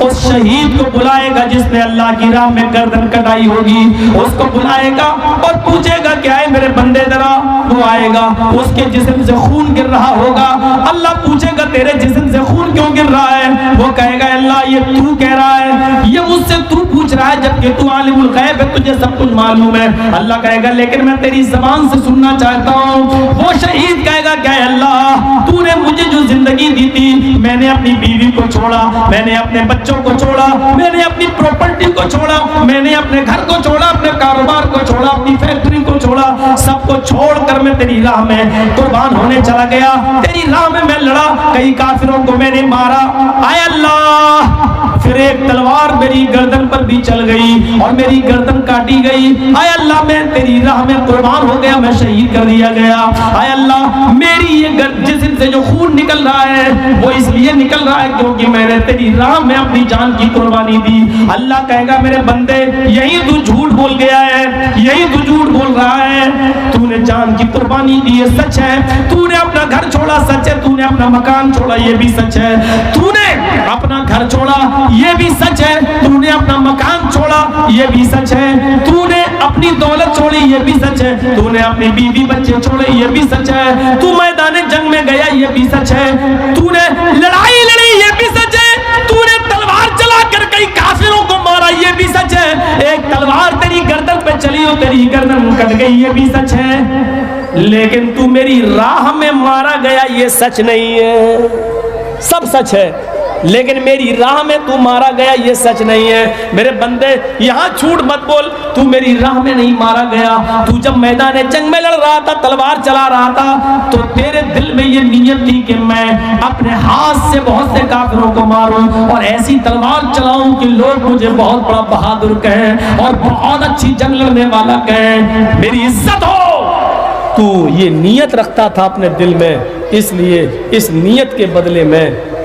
उस शहीद को बुलाएगा जिसने अल्लाह की राह में गर्दन कटाई होगी, उसको बुलाएगा और पूछेगा क्या है मेरे बंदे, जरा वो आएगा, उसके जिस्म से खून गिर रहा होगा। अल्लाह पूछेगा तेरे जिस्म से खून क्यों गिर रहा है? वो कहेगा अल्लाह ये तू कह रहा है, ये मुझसे तू पूछ रहा है, जबकि तू आलिमुल गैब है, तुझे सब कुछ मालूम है। अल्लाह कहेगा लेकिन मैं तेरी ज़बान से सुनना चाहता हूँ। वो शहीद कहेगा क्या अल्लाह, तूने मुझे जो जिंदगी दी थी, मैंने अपनी बीवी को छोड़ा, मैंने अपने बच्चों को छोड़ा, मैंने अपनी प्रॉपर्टी को छोड़ा, मैंने अपने घर को छोड़ा, अपने कारोबार को छोड़ा, अपनी फैक्ट्री को छोड़ा, सबको छोड़कर मैं तेरी राह में कुर्बान होने चला गया, तेरी राह में मैं लड़ा, कई काफिरों को मैंने मारा। आय अल्लाह, फिर एक तलवार मेरी गर्दन पर भी चल गई और मेरी गर्दन काटी गई। आय अल्लाह, मैं तेरी राह में कुर्बान हो गया, मैं शहीद कर दिया गया। आय अल्लाह, मेरी ये जिस्म से जो खून निकल रहा है वो इसलिए निकल रहा है क्योंकि मैंने तेरी राह में अपनी जान की कुर्बानी दी। अल्लाह कहेगा मेरे बंदे, यही तू झूठ बोल गया है, यही तू झूठ बोल रहा है, तूने जान की कुर्बानी दी है, सच है, तूने अपना घर छोड़ा, सच है, तूने अपना मकान छोड़ा, ये भी सच है, तूने अपना घर छोड़ा, ये भी सच है, तूने अपना मकान छोड़ा, ये भी सच है, तूने अपनी दौलत छोड़ी, ये भी सच है, तूने अपनी बीवी बच्चे छोड़े, ये भी सच है, तू मैदान जंग में गया, ये भी सच है, तूने लड़ाई लड़ी, ये भी सच है, तूने तलवार चलाकर कई काफिरों को मारा, ये भी सच है, एक तलवार तेरी गर्दन पे चली हो, तेरी गर्दन कट गई, ये भी सच है, लेकिन तू मेरी राह में मारा गया, ये सच नहीं है। सब सच है लेकिन मेरी राह में तू मारा गया, ये सच नहीं है। मेरे बंदे, यहाँ झूठ मत बोल, तू मेरी राह में नहीं मारा गया। तू जब मैदान जंग में लड़ रहा था, तलवार चला रहा था, तो तेरे दिल में ये नीयत थी कि मैं अपने हाथ से बहुत से काफिरों को मारूं और ऐसी तलवार चलाऊं कि लोग मुझे बहुत बड़ा बहादुर कहें और बहुत अच्छी जंग लड़ने वाला कहें, मेरी इज्जत हो। तू ये नीयत रखता था अपने दिल में, इसलिए इस नीयत के बदले में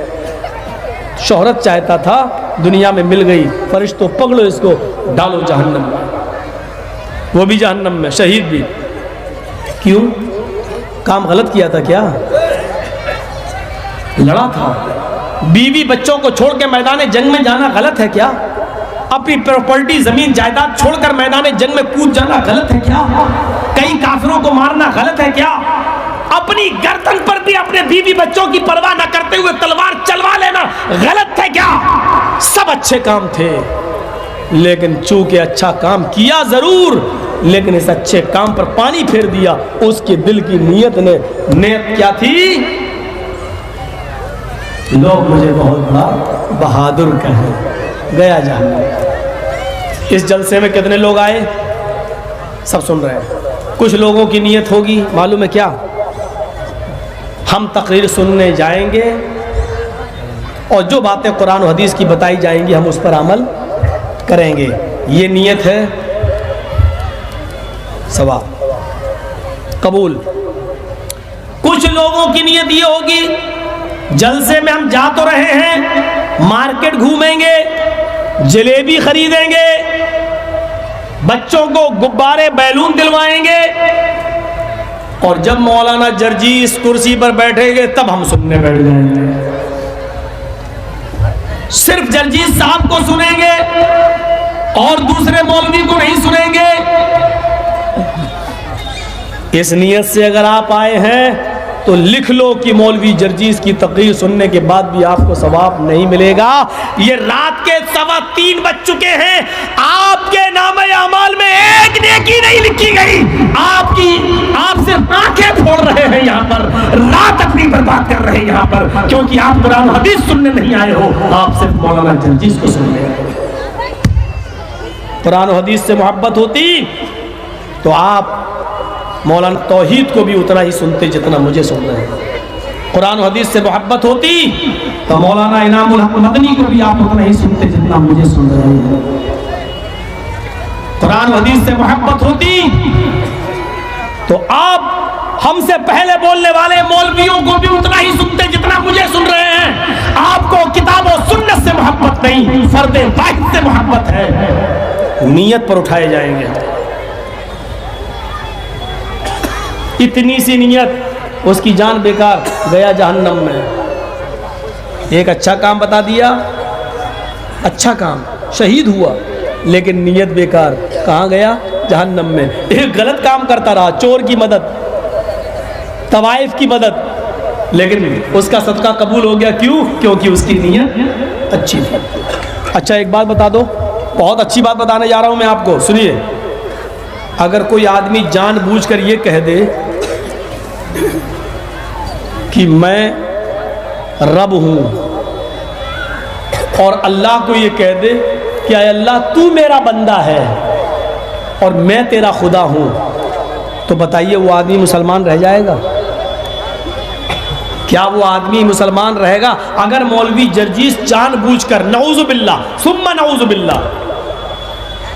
शोहरत चाहता था, दुनिया में मिल गई, फरिश्तों पकड़ो इसको, डालो जहन्नम में, वो भी जहन्नम में, शहीद भी। क्यों? काम गलत किया था क्या? लड़ा था। बीवी बच्चों को छोड़ के मैदान जंग में जाना गलत है क्या? अपनी प्रॉपर्टी जमीन जायदाद छोड़कर मैदान जंग में कूद जाना गलत है क्या? कई काफिरों को मारना गलत है क्या? अपनी गर्दन पर भी अपने बीवी बच्चों की परवाह न करते हुए तलवार चलवा लेना गलत है क्या? सब अच्छे काम थे, लेकिन चूंकि अच्छा काम किया जरूर, लेकिन इस अच्छे काम पर पानी फेर दिया। उसके दिल की नीयत क्या थी? लोग मुझे बहुत बड़ा बहादुर कहें, गया जहन्नम। इस जलसे में कितने लोग आए? सब सुन रहे हैं। कुछ लोगों की नीयत होगी, मालूम है क्या? हम तकरीर सुनने जाएंगे और जो बातें कुरान और हदीस की बताई जाएंगी हम उस पर अमल करेंगे, ये नीयत है। सवाब कबूल। कुछ लोगों की नीयत ये होगी, जलसे में हम जा तो रहे हैं, मार्केट घूमेंगे, जलेबी खरीदेंगे, बच्चों को गुब्बारे बैलून दिलवाएंगे, और जब मौलाना जर्जीस कुर्सी पर बैठेंगे तब हम सुनने बैठ जाएंगे। सिर्फ जर्जीस साहब को सुनेंगे और दूसरे मौलवी को नहीं सुनेंगे। इस नियत से अगर आप आए हैं तो लिख लो कि मौलवी जर्जीस की तकरीर सुनने के बाद भी आपको सवाब नहीं मिलेगा। ये रात के 3:15 बज चुके हैं, आपके नामे अमाल में एक नेकी नहीं लिखी गई। आप सिर्फ आंखें फोड़ रहे हैं यहाँ पर, रात अपनी बर्बाद कर रहे हैं यहाँ पर, क्योंकि आप कुरान हदीस सुनने नहीं आए हो, आप सिर्फ मौलाना जर्जीस को सुनने आए हो। कुरान हदीस से मोहब्बत होती तो आप मौलाना तौहीद को भी उतना ही सुनते जितना मुझे सुनना है। कुरान और हदीस से मोहब्बत होती तो मौलाना इनामुल हक मदनी को भी आप उतना ही सुनते जितना मुझे सुन रहे हैं। कुरान और हदीस से मोहब्बत होती तो आप हमसे पहले बोलने वाले मौलवियों को भी उतना ही सुनते जितना मुझे सुन रहे हैं। आपको किताब और सुन्नत से मोहब्बत नहीं, फर्दे वाहिद से मोहब्बत है। नीयत पर उठाए जाएंगे। इतनी सी नीयत, उसकी जान बेकार, गया जहन्नम में। एक अच्छा काम बता दिया, अच्छा काम, शहीद हुआ, लेकिन नीयत बेकार, कहाँ गया? जहन्नम में। एक गलत काम करता रहा, चोर की मदद, तवाइफ की मदद, लेकिन उसका सदका कबूल हो गया। क्यों? क्योंकि उसकी नीयत अच्छी थी। अच्छा एक बात बता दो, बहुत अच्छी बात बताने जा रहा हूं मैं आपको, सुनिए। अगर कोई आदमी जानबूझकर ये कह दे कि मैं रब हूं और अल्लाह को ये कह दे कि अल्लाह तू मेरा बंदा है और मैं तेरा खुदा हूं, तो बताइए वो आदमी मुसलमान रह जाएगा? क्या वो आदमी मुसलमान रहेगा? अगर मौलवी जर्जीस जानबूझकर, नऊजुबिल्लाह सुम्मा नऊजुबिल्लाह,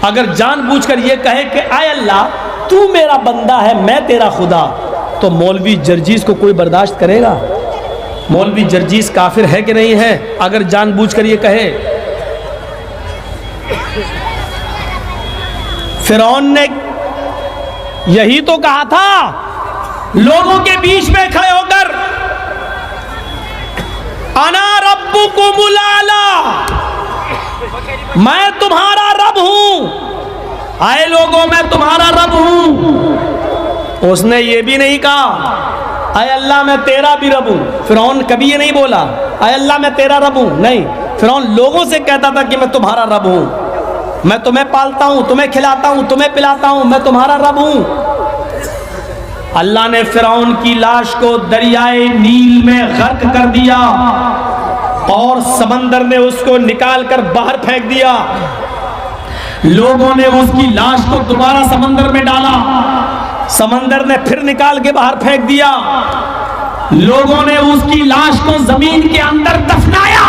अगर जानबूझकर ये कहे कि आय अल्लाह तू मेरा बंदा है मैं तेरा खुदा, तो मौलवी जर्जीस को कोई बर्दाश्त करेगा? मौलवी जर्जीस काफिर है कि नहीं है अगर जानबूझकर ये कहे? फिरौन ने यही तो कहा था लोगों के बीच में खड़े होकर, अना रब्बुकुमुल आला, मैं तुम्हारा रब हूं। आए लोगों, मैं तुम्हारा रब हूं। उसने ये भी नहीं कहा आए अल्लाह मैं तेरा भी रब हूं। फिरौन कभी ये नहीं बोला आए अल्लाह मैं तेरा रब हूं, नहीं। फिरौन लोगों से कहता था कि मैं तुम्हारा रब हूं, मैं तुम्हें पालता हूं, तुम्हें खिलाता हूं, तुम्हें पिलाता हूं, मैं तुम्हारा रब हूं। अल्लाह ने फिरौन की लाश को दरियाए नील में गर्क कर दिया और समंदर ने उसको निकालकर बाहर फेंक दिया। लोगों ने उसकी लाश को दोबारा समंदर में डाला, समंदर ने फिर निकाल के बाहर फेंक दिया। लोगों ने उसकी लाश को जमीन के अंदर दफनाया,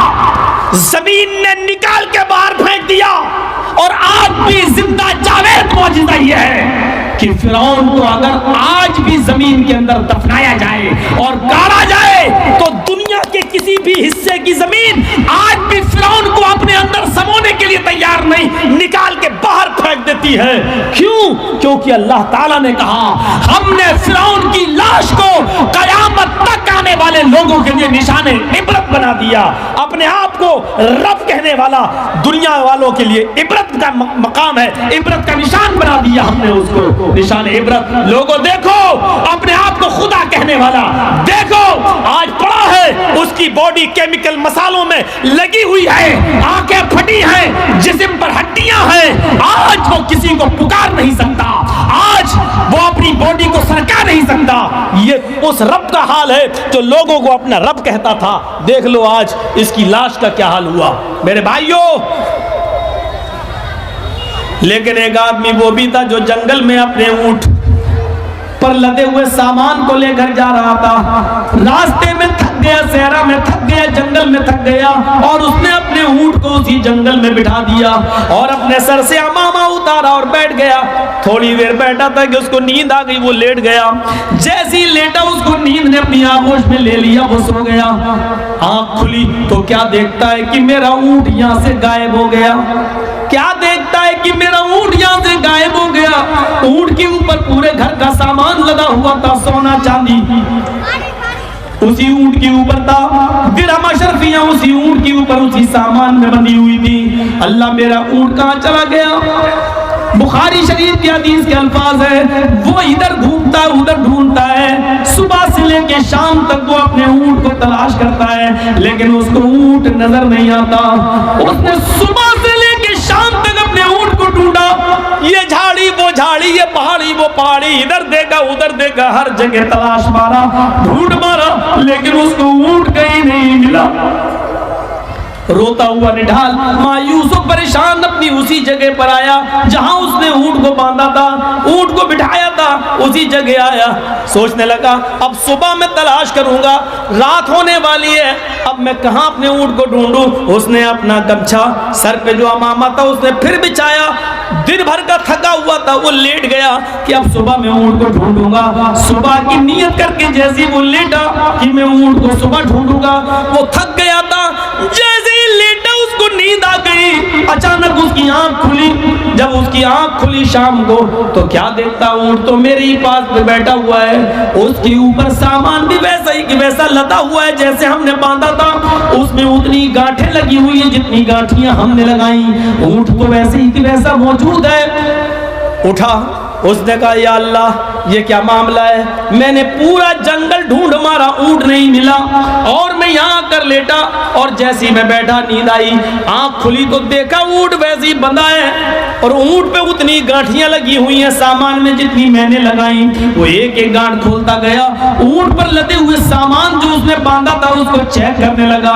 जमीन ने निकाल के बाहर फेंक दिया। और आज भी जिंदा जावेद मौजूदा ये है कि फिरौन को अगर आज भी जमीन के अंदर दफनाया जाए और गाड़ा जाए तो दुनिया के किसी भी हिस्से की जमीन आज भी फिरौन को अपने अंदर समोने के लिए तैयार नहीं, निकाल के बाहर फेंक देती है। क्यों? क्योंकि अल्लाह ताला ने कहा हमने फिरौन की लाश को कयामत तक आने वाले लोगों के लिए निशाने इबरत बना दिया। अपने आप को रब कहने वाला दुनिया वालों के लिए इबरत का मकाम है, इबरत का निशान बना दिया हमने उसको, निशान इबरत। लोगों देखो, अपने आप को खुदा कहने वाला देखो आज पड़ा है, उसकी बॉडी केमिकल मसालों में लगी हुई है, आंखें फटी हैं, जिस्म पर हड्डियां हैं, आज वो किसी को पुकार नहीं सकता, आज वो अपनी बॉडी को सरका नहीं सकता। ये उस रब का हाल है जो लोगों को अपना रब कहता था। देख लो आज इसकी लाश का क्या हाल हुआ मेरे भाइयों। लेकिन एक आदमी वो भी था जो जंगल में अपने ऊंट पर लदे हुए सामान को लेकर जा रहा था। रास्ते में थक गया, सहरा में थक गया, जंगल में थक गया और उसने अपने ऊंट को उसी जंगल में बिठा दिया और अपने सर से अमामा उतारा और बैठ गया। थोड़ी देर बैठा था कि उसको नींद आ गई, वो लेट गया। जैसे ही लेटा उसको नींद ने अपनी आगोश में ले लिया, वो सो गया। आंख खुली तो क्या देखता है कि मेरा ऊंट यहाँ से गायब हो गया। क्या देखता है कि मेरा ऊंट यहाँ से गायब हो गया। ऊंट के ऊपर पूरे घर का सामान लगा हुआ था, सोना चांदी उसी ऊंट के ऊपर था, दिरहम अशरफियां उसी ऊंट के ऊपर उसी सामान में बंधी हुई थी। अल्लाह मेरा ऊंट कहाँ चला गया। बुखारी शरीफ के हदीस के अल्फाज है, वो इधर घूमता है उधर ढूंढता है, सुबह से लेके शाम तक वो अपने ऊंट को तलाश करता है, लेकिन उसको ऊंट नजर नहीं आता। उसने सुबह से लेके शाम तक अपने ऊंट को ढूंढा, ये झाड़ी वो झाड़ी, ये पहाड़ी वो पहाड़ी, इधर देखा उधर देखा, हर जगह तलाश मारा, ढूंढ मारा, लेकिन उसको ऊंट कहीं नहीं मिला। रोता हुआ निढाल मायूस और परेशान अपनी उसी जगह पर आया जहां उसने ऊंट को बांधा था, ऊंट को बिठाया था, उसी जगह आया, सोचने लगा अब सुबह में तलाश करूंगा, रात होने वाली है, अब मैं कहां अपने ऊंट को ढूंढूं। उसने अपना गमछा सर पे जो अमामा था उसने फिर बिछाया, दिन भर का थका हुआ था, वो लेट गया कि अब सुबह मैं ऊंट को ढूंढूंगा। सुबह की नीयत करके जैसे वो लेटा कि मैं ऊंट को सुबह ढूंढूंगा, वो थक गया था, जैसे ही लेटा उसको नींद आ गई। अचानक उसकी आंख खुली, जब उसकी आंख खुली शाम को तो क्या देखता, ऊंट तो मेरे ही पास पे बैठा हुआ है, उसके ऊपर सामान भी वैसा ही कि वैसा लदा हुआ है जैसे हमने बांधा था, उसमें उतनी गांठें लगी हुई है जितनी गांठियां हमने लगाई, ऊंट तो वैसे ही कि वैसा मौजूद है। उठा, उसने कहा या अल्लाह ये क्या मामला है, मैंने पूरा जंगल ढूंढ मारा, ऊंट नहीं मिला, और मैं यहाँ कर लेटा, और जैसे ही मैं बैठा नींद आई, आंख खुली तो देखा ऊंट वैसे ही बंधा है, और ऊंट पे उतनी गांठियां लगी हुई हैं सामान में जितनी मैंने लगाई। वो एक एक गांठ खोलता गया, ऊंट पर लदे हुए सामान जो उसने बांधा था उसको चेक करने लगा।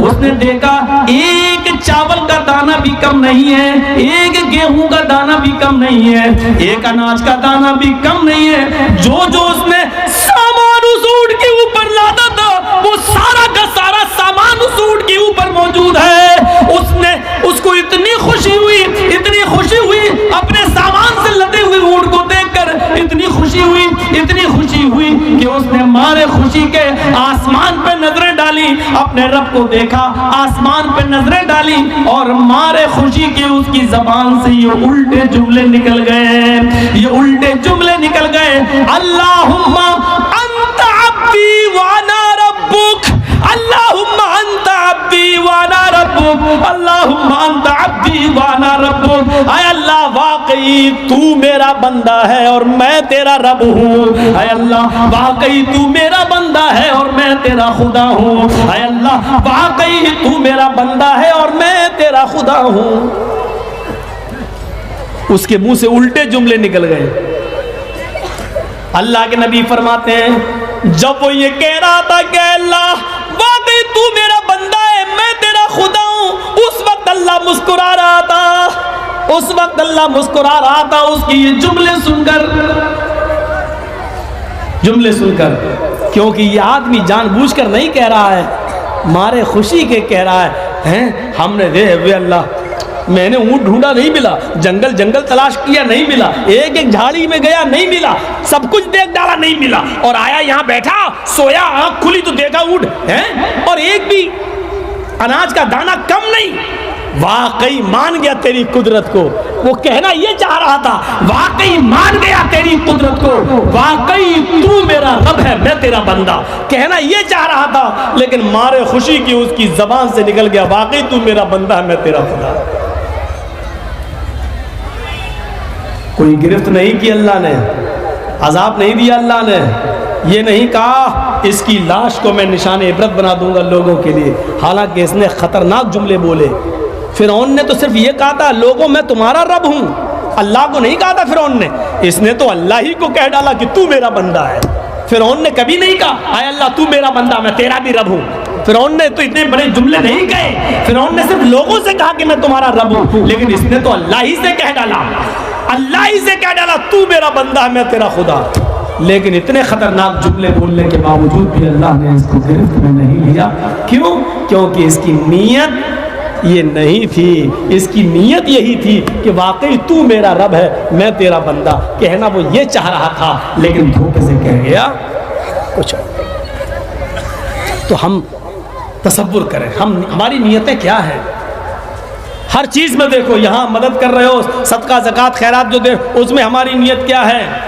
उसने देखा एक चावल का दाना भी कम नहीं है, एक गेहूं का दाना भी कम नहीं है, एक अनाज का दाना भी कम नहीं है। जो जो उसने सामान उस ऊंट के ऊपर लादा था वो सारा का सारा सामान उस ऊंट के ऊपर मौजूद है। उसको इतनी खुशी हुई, इतनी खुशी हुई अपने सामान से लदे हुए ऊंट को देखकर, इतनी खुशी हुई, इतनी खुशी हुई कि उसने मारे खुशी के आसमान पे नजरें डाली, अपने रब को देखा, आसमान पे नजरें डाली, और मारे खुशी की उसकी जबान से ये उल्टे जुमले निकल गए, ये उल्टे जुमले निकल गए। अल्लाहुम्मा अंत अब्दी वाना रब्बुक, अल्लाहुम्मा अंत अब्दी वाना रब्बुक, अल्लाहुम्मा अंत अब्दी वाना रब्बुक। आय अल्लाह वाकई तू मेरा बंदा है और मैं तेरा रब हूँ। आय अल्लाह वाकई तू मेरा बंदा है और मैं तेरा खुदा हूँ। आय अल्लाह वाकई तू मेरा बंदा है और मैं तेरा खुदा हूँ। उसके मुंह से उल्टे जुमले निकल गए। अल्लाह के नबी फरमाते हैं जब वो ये कह रहा था कि अल्लाह वाकई तू मेरा बंदा है, मैं तेरा खुदा हूं, उस वक्त अल्लाह मुस्कुरा रहा था, उस वक्त अल्लाह मुस्कुरा रहा था उसकी ये जुमले सुनकर, क्योंकि ये आदमी जानबूझकर नहीं कह रहा है, मारे खुशी के कह रहा है हमने दे वे अल्लाह मैंने ऊंट ढूंढा नहीं मिला, जंगल जंगल तलाश किया नहीं मिला, एक एक झाड़ी में गया नहीं मिला, सब कुछ देख डाला नहीं मिला, और आया यहाँ बैठा सोया, आंख खुली तो देखा ऊंट है और एक भी अनाज का दाना कम नहीं। वाकई मान गया तेरी कुदरत को, वो कहना ये चाह रहा था, वाकई मान गया तेरी कुदरत को, वाकई तू मेरा रब है मैं तेरा बंदा, कहना ये चाह रहा था, लेकिन मारे खुशी की उसकी जबान से निकल गया वाकई तू मेरा बंदा है मैं तेरा खुदा। कोई गिरफ्त नहीं की अल्लाह ने, अजाब नहीं दिया अल्लाह ने, ये नहीं कहा इसकी लाश को मैं निशान इबरत बना दूंगा लोगों के लिए, हालांकि इसने खतरनाक जुमले बोले। फिरौन ने तो सिर्फ ये कहा था लोगों मैं तुम्हारा रब हूं, अल्लाह को नहीं कहा था फिरौन ने, इसने तो अल्लाह ही को कह डाला कि तू मेरा बंदा है। फिरौन ने कभी नहीं कहा आय अल्लाह तू मेरा बंदा मैं तेरा भी रब हूं, फिरौन ने तो इतने बड़े जुमले नहीं कहे, फिरौन ने सिर्फ लोगों से कहा कि मैं तुम्हारा रब हूं, लेकिन इसने तो अल्लाह ही से कह डाला, अल्लाह ही से कह डाला तू मेरा बंदा है मैं तेरा खुदा। लेकिन इतने खतरनाक जुमले बोलने के बावजूद भी अल्लाह ने इसको गिरफ्त में नहीं लिया। क्यों? क्योंकि इसकी नीयत ये नहीं थी, इसकी नीयत यही थी कि वाकई तू मेरा रब है मैं तेरा बंदा, कहना वो ये चाह रहा था, लेकिन धोखे से कह गया कुछ। तो हम तसव्वुर करें हमारी नीयतें क्या है। हर चीज में देखो, यहाँ मदद कर रहे हो, सदका ज़कात खैरात जो दे, उसमें हमारी नीयत क्या है।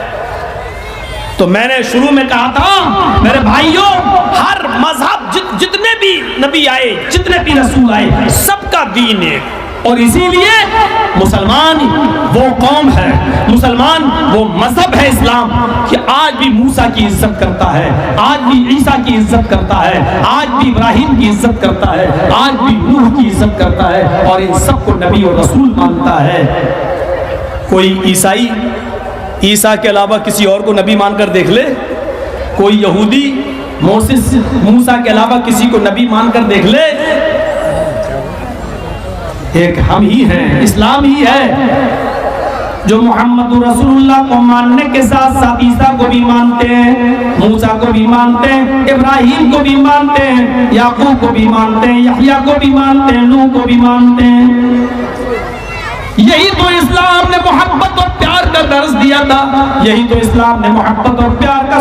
तो मैंने शुरू में कहा था मेरे भाइयों, हर मजहब जितने भी नबी आए, जितने भी रसूल आए, सबका दीन है, और इसीलिए मुसलमान वो कौम है, मुसलमान वो मजहब है इस्लाम कि आज भी मूसा की इज्जत करता है, आज भी ईसा की इज्जत करता है, आज भी इब्राहिम की इज्जत करता है, आज भी नूह की इज्जत करता है, और इन सबको नबी और रसूल मानता है। कोई ईसाई ईसा के अलावा किसी और को नबी मानकर देख ले, कोई यहूदी मोसेस मूसा के अलावा किसी को नबी मानकर देख ले, एक हम ही हैं, इस्लाम ही है। जो मोहम्मद रसूलुल्लाह को मानने के साथ साथ ईसा को भी मानते हैं, मूसा को भी मानते हैं, इब्राहिम को भी मानते हैं, याकूब को भी मानते हैं, यहया को भी मानते हैं, नूह को भी मानते हैं। यही तो इस्लाम ने मोहब्बत और प्यार का दर्ज दिया था, यही तो इस्लाम ने मोहब्बत और प्यार का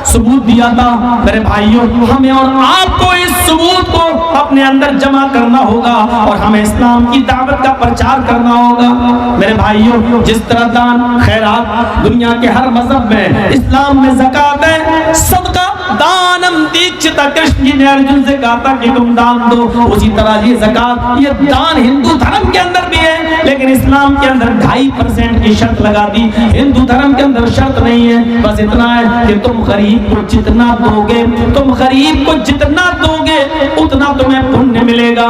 सबूत दिया था। मेरे भाइयों, हमें और आपको इस सबूत को अपने अंदर जमा करना होगा और हमें इस्लाम की दावत का प्रचार करना होगा। मेरे भाइयों, जिस तरह दान खैरात दुनिया के हर मजहब में, इस्लाम में ज़कात है, सदका दानम दीक्षित, कृष्ण जी ने अर्जुन से कहा था कि तुम दान दो, उसी तरह ये ज़कात, ये दान हिंदू धर्म के अंदर भी है, लेकिन इस्लाम के अंदर 2.5% की शर्त लगा दी। हिंदू धर्म के अंदर शर्त नहीं है, बस इतना है कि तुम गरीब को जितना दोगे, तुम गरीब को जितना दोगे उतना तुम्हें पुण्य मिलेगा,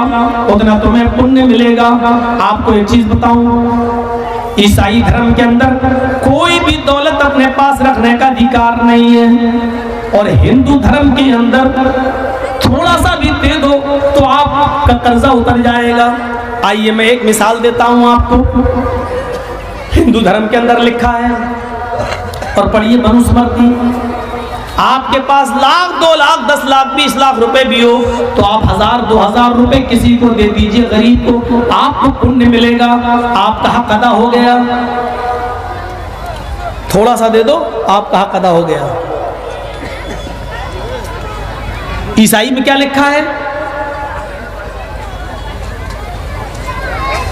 उतना तुम्हें पुण्य मिलेगा। आपको एक चीज बताऊं, ईसाई धर्म के अंदर कोई भी दौलत अपने पास रखने का अधिकार नहीं है, और हिंदू धर्म के अंदर थोड़ा सा भी दे दो तो आपका कर्जा उतर जाएगा। आइए मैं एक मिसाल देता हूं आपको। हिंदू धर्म के अंदर लिखा है, और पढ़िए मनुस्मृति, आपके पास 1,00,000, 2,00,000, 10,00,000, 20,00,000 रुपए भी हो तो आप 1,000, 2,000 रुपए किसी को दे दीजिए गरीब को, आपको पुण्य मिलेगा, आपका हक अदा हो गया। थोड़ा सा दे दो, आपका हक अदा हो गया। ईसाई में क्या लिखा है?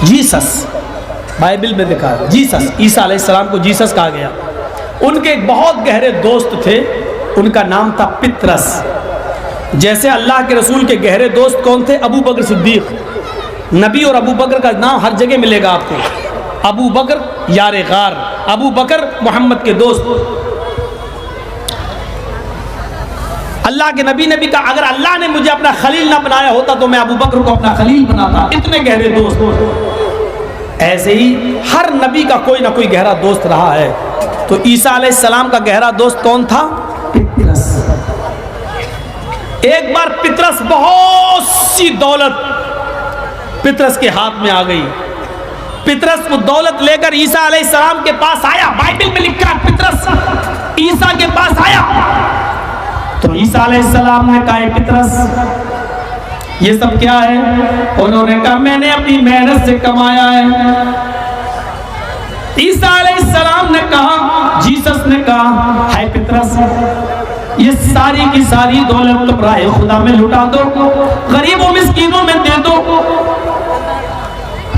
जीसस, बाइबल में लिखा है जीसस, ईसा अलैहिस्सलाम को जीसस कहा गया। उनके एक बहुत गहरे दोस्त थे, उनका नाम था पितरस। जैसे अल्लाह के रसूल के गहरे दोस्त कौन थे? अबू बकर सिद्दीक। नबी और अबू बकर का नाम हर जगह मिलेगा आपको। अबू बकर यारे गार, अबू बकर मोहम्मद के दोस्त। अल्लाह के नबी ने भी कहा, अगर अल्लाह ने मुझे अपना खलील ना बनाया होता तो मैं अबू बकर को अपना खलील बनाता। इतने गहरे दोस्त। ऐसे ही हर नबी का कोई ना कोई गहरा दोस्त रहा है। तो ईसा अलैहिस्सलाम का गहरा दोस्त कौन था? पितरस। एक बार पितरस, बहुत सी दौलत पितरस के हाथ में आ गई। पितरस वो दौलत लेकर ईसा अलैहिस्सलाम के पास आया। बाइबल में लिखा है पितरस ईसा के पास आया। तो ईसा अलैहिस्सलाम ने कहा, पितरस ये सब क्या है? उन्होंने कहा, मैंने अपनी मेहनत से कमाया है। ईसा अलैहिस्सलाम ने कहा, जीसस ने कहा, है पितरस ये सारी की सारी दौलत तुम राह खुदा में लुटा दो, गरीबों मिस्कीनों में दे दो।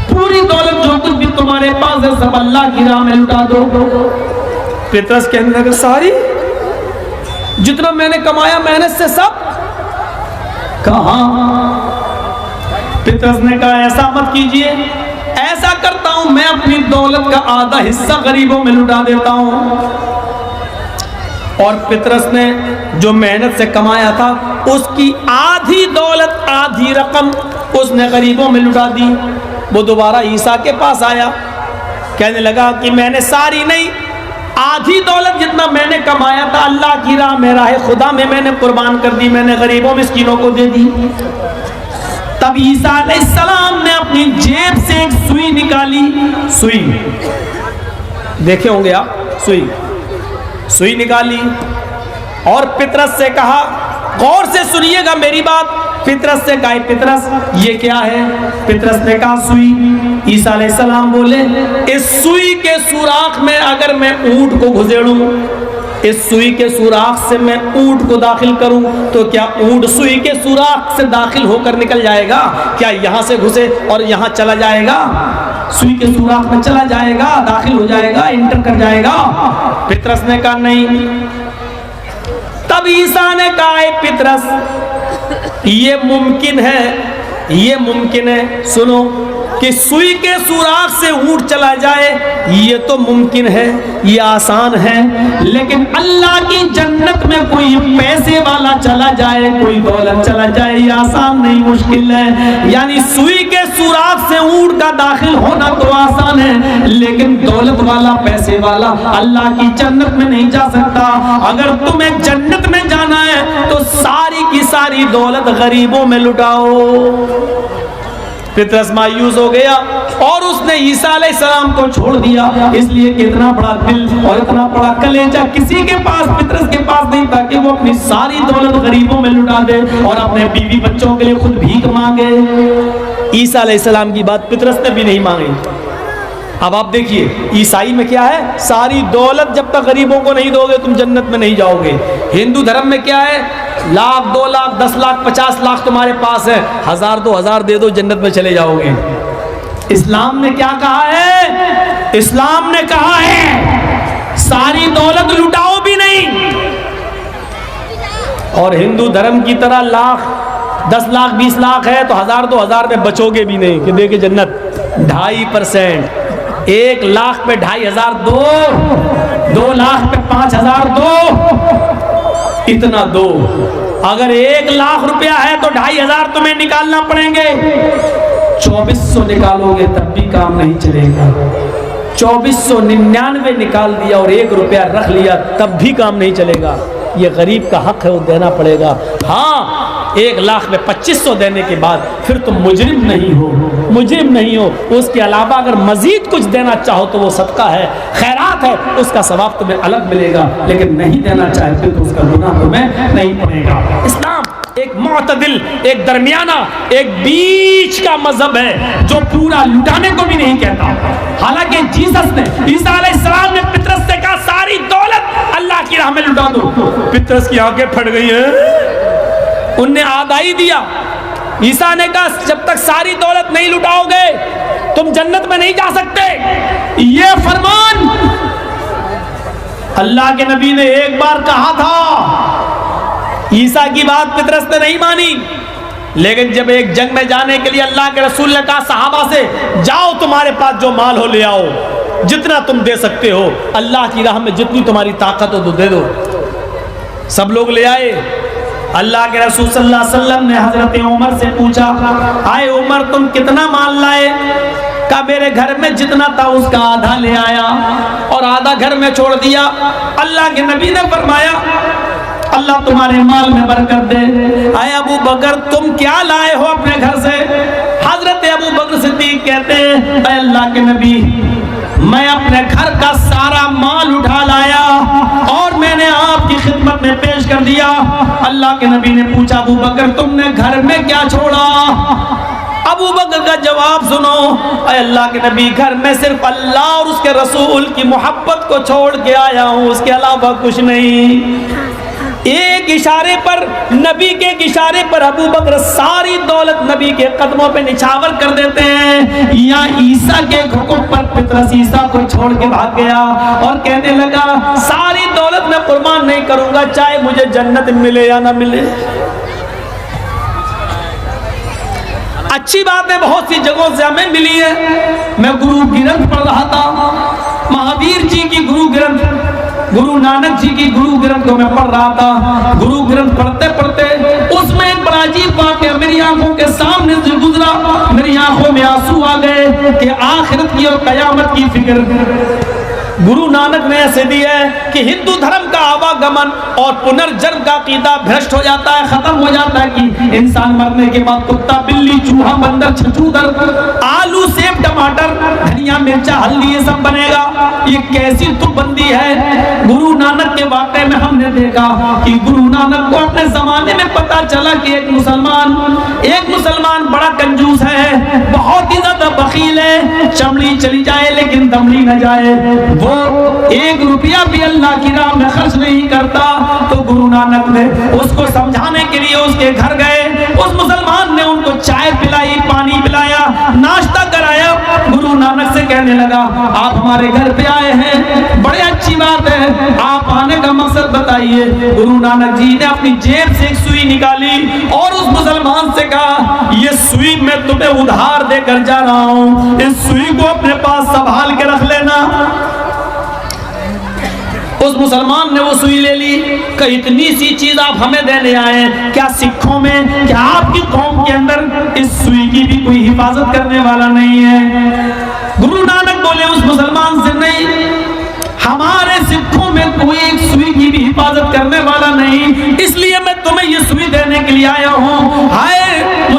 पूरी दौलत जो कुछ भी तुम्हारे पास है सब अल्लाह की राह में लुटा दो। पितरस कहने लगा, सारी जितना मैंने कमाया मेहनत से सब? कहा। पितरस ने कहा, ऐसा मत कीजिए, ऐसा करता हूं मैं अपनी दौलत का आधा हिस्सा गरीबों में लुटा देता हूं। और पितरस ने जो मेहनत से कमाया था उसकी आधी दौलत, आधी रकम उसने गरीबों में लुटा दी। वो दोबारा ईसा के पास आया, कहने लगा कि मैंने सारी नहीं, आधी दौलत जितना मैंने कमाया था अल्लाह की राह में, राह खुदा में मैंने कुर्बान कर दी, मैंने गरीबों मिस्कीनों को दे दी। तब ईसा अलैहिस्सलाम ने अपनी जेब से एक सुई निकाली। सुई देखे होंगे आप, सुई निकाली और पितरस से कहा, गौर से सुनिएगा मेरी बात। पितरस से कहा, पितरस ये क्या है? पितरस ने कहा, सुई। ईसा अलैहिस्सलाम बोले, इस सुई के सुराख में अगर मैं ऊंट को घुसेड़ूं, इस सुई के सुराख से मैं ऊंट को दाखिल करूं तो क्या ऊंट सुई के सुराख से दाखिल होकर निकल जाएगा? क्या यहां से घुसे और यहां चला जाएगा? सुई के सुराख में चला जाएगा, दाखिल हो जाएगा, इंटर कर जाएगा। पितरस ने कहा, नहीं। तब ईसा ने कहा, पितरस ये मुमकिन है, ये मुमकिन है, सुनो, कि सुई के सुराख से ऊंट चला जाए, ये तो मुमकिन है, ये आसान है। लेकिन अल्लाह की जन्नत में कोई पैसे वाला चला जाए, कोई दौलत चला जाए, ये आसान नहीं, मुश्किल है। यानी सुई के सुराख से ऊंट का दाखिल होना तो आसान है, लेकिन दौलत वाला, पैसे वाला अल्लाह की जन्नत में नहीं जा सकता। अगर तुम्हें जन्नत में जाना है तो सारी की सारी दौलत गरीबों में लुटाओ। पितरस मायूस हो गया और उसने ईसा अलैहिस्सलाम को छोड़ दिया। इसलिए कि इतना बड़ा दिल और इतना बड़ा कलेजा किसी के पास, पितरस के पास नहीं था कि वो अपनी सारी दौलत गरीबों में लुटा दे और अपने बीवी बच्चों के लिए खुद भीख मांगे। ईसा अलैहिस्सलाम की बात पितरस ने भी नहीं मांगी। अब आप देखिए ईसाई में क्या है, सारी दौलत जब तक गरीबों को नहीं दोगे तुम जन्नत में नहीं जाओगे। हिंदू धर्म में क्या है, लाख 2 लाख 10 लाख 50 लाख तुम्हारे पास है, 1000 2000 दे दो जन्नत में चले जाओगे। इस्लाम ने क्या कहा है, इस्लाम ने कहा है सारी दौलत लुटाओ भी नहीं। और हिंदू धर्म की तरह लाख 10 लाख 20 लाख है तो 1000 2000 में बचोगे भी नहीं कि देखे जन्नत। 2.5%, 1 लाख पे 2500 दो, 2 लाख पे 5000 दो, इतना दो। अगर 1 लाख रुपया है तो 2500 तुम्हें निकालना पड़ेंगे। 2400 निकालोगे तब भी काम नहीं चलेगा। 2499 निकाल दिया और 1 रुपया रख लिया तब भी काम नहीं चलेगा। ये गरीब का हक है, वो देना पड़ेगा। हाँ, 1 लाख में 2500 देने के बाद फिर तुम मुजरिम नहीं हो, मुजरिम नहीं हो। उसके अलावा अगर मजीद कुछ देना चाहो तो वो सदका है, खैरात है, उसका सवाब तुम्हें अलग मिलेगा। लेकिन नहीं देना चाहते तो उसका गुनाह तुम्हें नहीं पड़ेगा। इस्लाम एक मुअतदिल, एक दरमियाना, एक बीच का मजहब है जो पूरा लुटाने को भी नहीं कहता। हालांकि जीसस ने, ईसा अलैहिस्सलाम ने पितरस से कहा सारी दौलत अल्लाह की राह में लुटा दो। पितरस की आंखें फट गई हैं, उनने आधा ही दिया। ईसा ने कहा जब तक सारी दौलत नहीं लुटाओगे तुम जन्नत में नहीं जा सकते। ये फरमान अल्लाह के नबी ने एक बार कहा था। ईसा की बात पितरस ने नहीं मानी, लेकिन जब एक जंग में जाने के लिए अल्लाह के रसूल ने कहा सहाबा से जाओ तुम्हारे पास जो माल हो ले आओ, जितना तुम दे सकते हो, अल्लाह की राह में जितनी तुम्हारी ताकत हो तो दे दो। सब लोग ले आए। अल्लाह के रसूल सल्लल्लाहु अलैहि वसल्लम ने हजरत उमर से पूछा, आए उमर तुम कितना माल लाए? का मेरे घर में जितना था उसका आधा ले आया और आधा घर में छोड़ दिया। अल्लाह के नबी ने फरमाया अल्लाह तुम्हारे माल में बरकत दे। आए अबू बकर तुम क्या लाए हो अपने घर से? हजरत अबू बकर सिद्दीक कहते हैं अल्लाह के नबी मैं अपने घर का सारा माल उठा लाया और मैंने आपकी खिदमत में पेश कर दिया। अल्लाह के नबी ने पूछा अबू बकर तुमने घर में क्या छोड़ा? अबू बकर का जवाब सुनो, अल्लाह के नबी घर में सिर्फ अल्लाह और उसके रसूल की मोहब्बत को छोड़ के आया हूँ, उसके अलावा कुछ नहीं। एक इशारे पर, नबी के एक इशारे पर अबू बकर सारी दौलत नबी के कदमों पे निछावर कर देते हैं। या ईसा के हुक्म पर पितरस ईसा को छोड़ के भाग गया और कहने लगा सारी दौलत मैं कुर्बान नहीं करूंगा, चाहे मुझे जन्नत मिले या ना मिले। अच्छी बात है, बहुत सी जगहों से हमें मिली है। मैं गुरु ग्रंथ पढ़ रहा था, महावीर जी की गुरु ग्रंथ, गुरु नानक जी की गुरु ग्रंथ को मैं पढ़ रहा था। गुरु ग्रंथ पढ़ते पढ़ते उसमें एक बड़ा अजीब वाक़या मेरी आंखों के सामने से गुजरा। मेरी आंखों में आंसू आ गए कि आखिरत की और कयामत की फिक्र गुरु नानक ने ऐसे दी है कि हिंदू धर्म का आवागमन और पुनर्जन्म का अकीदा भ्रष्ट हो जाता है, खत्म हो जाता है कि इंसान मरने के बाद कुत्ता बिल्ली चूहा बंदर छछूदर आलू सेब टमाटर धनिया मिर्चा हल्दी ये सब बनेगा। ये कैसी तुकबंदी है। गुरु नानक के वाक़े में हमने देखा कि गुरु नानक को अपने जमाने में पता चला कि एक मुसलमान बड़ा कंजूस है, बहुत ही ज्यादा बखील है, चमड़ी चली जाए लेकिन दमड़ी न जाए, वो 1 रुपया भी अल्लाह की राह में खर्च नहीं करता। तो गुरु नानक ने उसको समझाने के लिए उसके घर गए। उस मुसलमान ने उनको चाय पिलाई, पानी पिलाया, नाश्ता कराया। गुरु नानक से कहने लगा आप हमारे घर पे आए हैं, बड़े अच्छी बात है, आप आने का मकसद बताइए। गुरु नानक जी ने अपनी जेब से एक सुई निकाली और उस मुसलमान से कहा ये सुई मैं तुम्हें उधार देकर जा रहा हूँ, इस सुई को अपने पास संभाल के रख लेना। उस मुसलमान ने वो सुई ले ली कि इतनी सी चीज आप हमें देने आए, क्या सिखों में, क्या आपकी कौम के अंदर इस सुई की भी कोई हिफाजत करने वाला नहीं है? गुरु नानक बोले उस मुसलमान से नहीं, हमारे सिखों में कोई एक सुई की भी हिफाजत करने वाला नहीं, इसलिए मैं तुम्हें ये सुई देने के लिए आया हूँ। हाय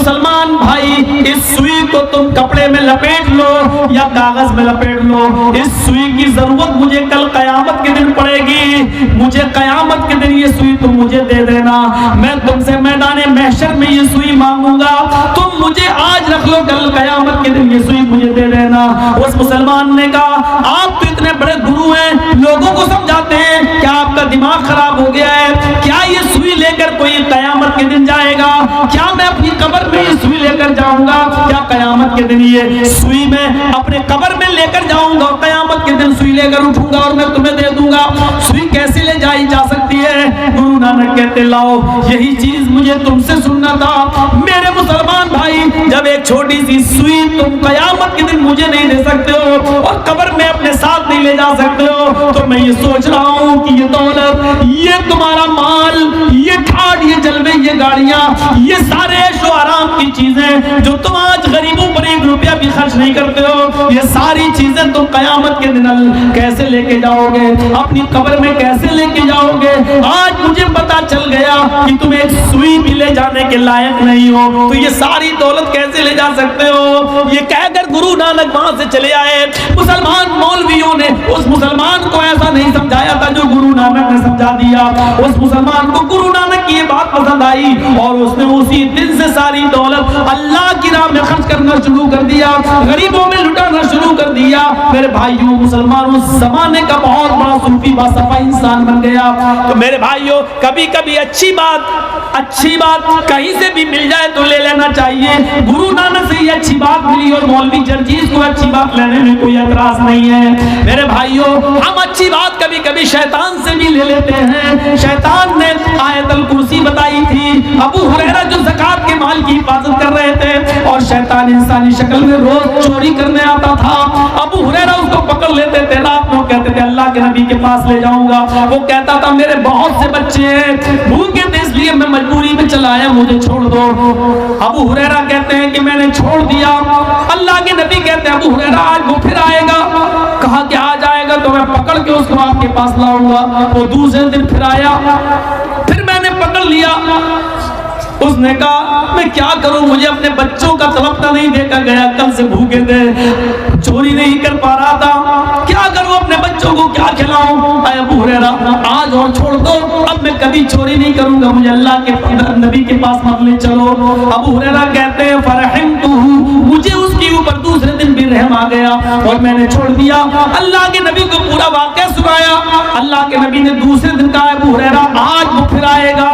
मुसलमान भाई, इस सुई को तुम कपड़े में लपेट लो या कागज में लपेट लो, इस सुई की जरूरत मुझे कल कयामत के दिन पड़ेगी। मुझे कयामत के दिन ये सुई तुम मुझे दे देना, मैं तुमसे मैदान महशर में ये सुई मांगूंगा, तुम मुझे आज रख लो, कल कयामत के दिन ये सुई मुझे दे देना। उस मुसलमान ने कहा, आप तो इतने बड़े गुरु हैं, लोगों को समझाते हैं, क्या आपका दिमाग खराब हो गया है? क्या ये सुई लेकर कोई कयामत के दिन जाएगा? क्या मैं अपनी कब्र में ये सुई लेकर जाऊंगा? क्या कयामत के दिन ये सुई मैं अपने कब्र में लेकर जाऊंगा और कयामत के दिन सुई लेकर उठूंगा और मैं तुम्हें दे दूंगा? सुई कैसे ले जाई जा सकती है? गुरु नानक कहते, लाओ यही चीज मुझे तुमसे सुनना था मेरे मुसलमान भाई। जब एक छोटी सी सुई तुम कयामत के दिन मुझे नहीं दे सकते हो और कब्र में अपने साथ नहीं ले जा सकते हो, तो मैं ये सोच रहा हूं कि ये दौलत, ये तुम्हारा माल, ये ठाट, ये जलवे, ये गाड़ियां, ये सारे ऐशो आराम की चीजें जो तुम आज गरीबों पर 1 रुपया भी खर्च नहीं करते हो, ये सारी चीजें तुम कयामत के दिन कैसे लेके जाओगे? अपनी कब्र में कैसे लेके जाओगे? आज मुझे पता चल गया कि तुम एक सुई भी ले जाने के लायक नहीं हो, तो ये सारी दौलत कैसे ले जा सकते हो? ये कहकर गुरु नानक वहां से चले आए। मुसलमान मौलवियों ने उस मुसलमान को ऐसा नहीं समझाया था जो गुरु नानक ने समझा दिया। उस मुसलमान को गुरु नानक की ये बात पसंद आई और उसने उसी दिन से सारी दौलत अल्लाह की राह में खर्च करना शुरू कर दिया, गरीबों में लुटाना शुरू कर दिया। मेरे भाइयों, मुसलमान उस जमाने का बहुत बड़ा सूफी बासफा इंसान बन गया। तो मेरे भाइयों, कभी कभी अच्छी बात कहीं से भी मिल जाए तो ले लेना चाहिए। गुरु नानक से ये अच्छी बात मिली और मौलवी जर्जीस को अच्छी बात लेने में कोई एतराज नहीं है। मेरे भाइयों, हम अच्छी बात कभी कभी शैतान से भी ले लेते हैं। शैतान ने आयतल कुर्सी बताई थी। अबू हुरैरा जो ज़कात के माल की हिफाजत कर रहे थे और शैतान इंसानी शक्ल में रोज चोरी करने आता था। अबू हुरैरा उसको पकड़ लेते थे, रात में कहते थे अल्लाह के नबी के पास ले जाऊंगा। वो कहता था मेरे बहुत से बच्चे हैं, भूखे थे इसलिए मैं मजबूरी में चला आया, मुझे छोड़ दो। अबू हुरैरा कहते हैं कि मैंने छोड़ दिया। अल्लाह के नबी कहते हैं अबू हुरैरा आज वो फिर आएगा। कहा कि आ जाएगा तो मैं पकड़ के उसको आपके पास लाऊंगा। वो दूसरे दिन फिर आया, फिर मैंने पकड़ लिया। उसने कहा मैं क्या करूं, मुझे अपने बच्चों का तलबता नहीं देखा गया, कल से भूखे थे, चोरी नहीं कर पा रहा था, क्या करूं, अपने बच्चों को क्या खिलाऊं? अबू हुरैरा आज और छोड़ दो, अब मैं कभी चोरी नहीं करूंगा, मुझे अल्लाह के नबी के पास मत ले चलो। अबू हुरैरा कहते हैं फरहिमतुहु, मुझे उसके ऊपर दूसरे दिन भी रहम आ गया और मैंने छोड़ दिया। अल्लाह के नबी को पूरा वाक़या सुनाया। अल्लाह के नबी ने दूसरे दिन कहा अबू हुरैरा आज वो फिर आएगा।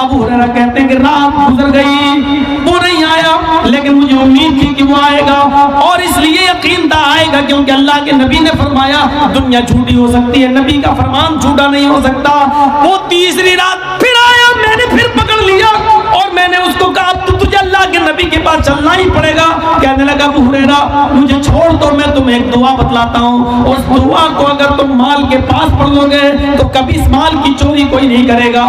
अबू हुरैरा कहते हैं कि रात गुजर गई, वो नहीं आया, लेकिन मुझे उम्मीद थी कि वो आएगा और इसलिए यकीन था आएगा, क्योंकि अल्लाह के नबी ने फरमाया दुनिया झूठी हो सकती है, नबी का फरमान झूठा नहीं हो सकता। वो तीसरी रात फिर आया, मैंने फिर पकड़ लिया और मैंने उसको कहा तो तुझे अल्लाह के नबी के पास चलना ही पड़ेगा। कहने लगा अबू हुरैरा मुझे छोड़ दो, मैं तुम्हें एक दुआ बतलाता हूँ, उस दुआ को अगर तुम माल के पास पढ़ लोगे तो कभी इस माल की चोरी कोई नहीं करेगा।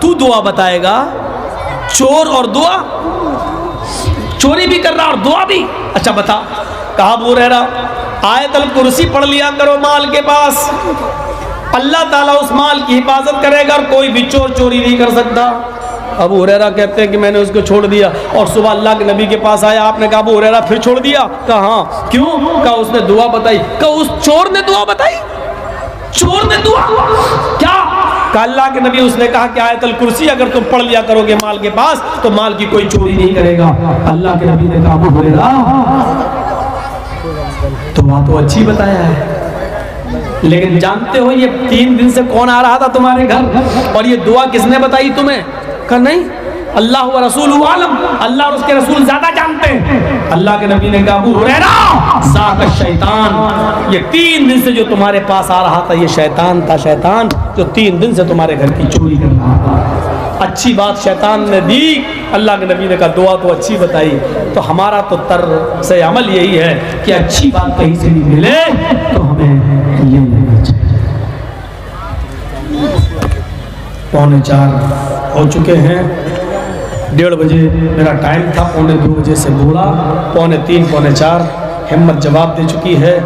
तू दुआ बताएगा? चोर और दुआ, चोरी भी कर रहा और दुआ भी, अच्छा बता। कहा अबू हुरैरा आयतल कुर्सी पढ़ लिया करो माल के पास, अल्लाह ताला उस माल की हिफाजत करेगा और कोई भी चोर चोरी नहीं कर सकता। अबू हुरैरा कहते हैं कि मैंने उसको छोड़ दिया और सुबह अल्लाह के नबी के पास आया। आपने कहा अबू हुरैरा फिर छोड़ दिया? कहा हाँ। क्यों? कहा उसने दुआ बताई। कहा उस चोर ने दुआ बताई? चोर ने दुआ क्या? कहा अल्लाह के नबी उसने कहा कि आयतल कुर्सी अगर तुम पढ़ लिया करोगे माल के पास तो माल की कोई चोरी नहीं करेगा। अल्लाह के नबी ने कहा अबू हुरैरा दुआ तो अच्छी बताया है, लेकिन जानते हो ये 3 दिन से कौन आ रहा था तुम्हारे घर और ये दुआ किसने बताई तुम्हें? कहा नहीं, अल्लाह व रसूलुहु आलम, अल्लाह और उसके रसूल ज्यादा जानते हैं। अल्लाह के नबी ने कहा अबू हुरैरा ज़ाका शैतान, ये 3 दिन से जो तुम्हारे पास आ रहा था ये शैतान था, शैतान जो 3 दिन से तुम्हारे घर की चोरी कर रहा था। अच्छी बात शैतान ने दी। अल्लाह के नबी ने कहा दुआ तो अच्छी बताई। तो हमारा तो तर्ज से अमल यही है कि अच्छी बात कहीं से भी मिले तो हमें ये लेना चाहिए। 3:45 हो चुके हैं, 1:30 बजे मेरा टाइम था, 2:45 बजे से बोला, 3:45 4:45 हिम्मत जवाब दे चुकी है।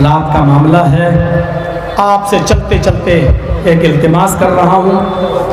रात का मामला है, आपसे चलते चलते एक इल्तिमास कर रहा हूँ।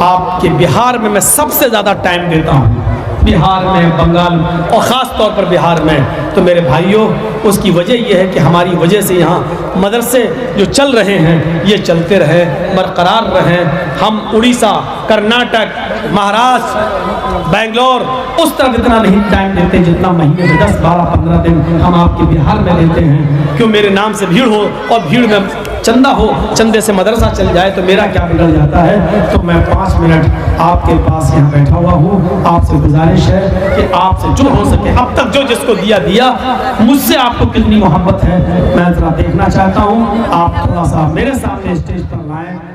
आपके बिहार में मैं सबसे ज़्यादा टाइम देता हूँ, बिहार में, बंगाल और ख़ास तौर पर बिहार में। तो मेरे भाइयों, उसकी वजह यह है कि हमारी वजह से यहाँ मदरसे जो चल रहे हैं ये चलते रहे, बरकरार रहें। हम उड़ीसा, कर्नाटक, महाराष्ट्र, बेंगलोर उस तरफ इतना नहीं टाइम देते जितना महीने में 10, 12, 15 दिन हम आपके बिहार में लेते हैं। क्यों मेरे नाम से भीड़ हो और भीड़ में चंदा हो, चंदे से मदरसा चल जाए तो मेरा क्या बिगड़ जाता है। तो मैं 5 मिनट आपके पास यहाँ बैठा हुआ हूँ। आपसे गुजारिश है कि आपसे जो हो सके, अब तक जो जिसको दिया, मुझसे आपको कितनी मोहब्बत है मैं जरा देखना चाहता हूँ। आप थोड़ा सा मेरे सामने स्टेज पर लाएं।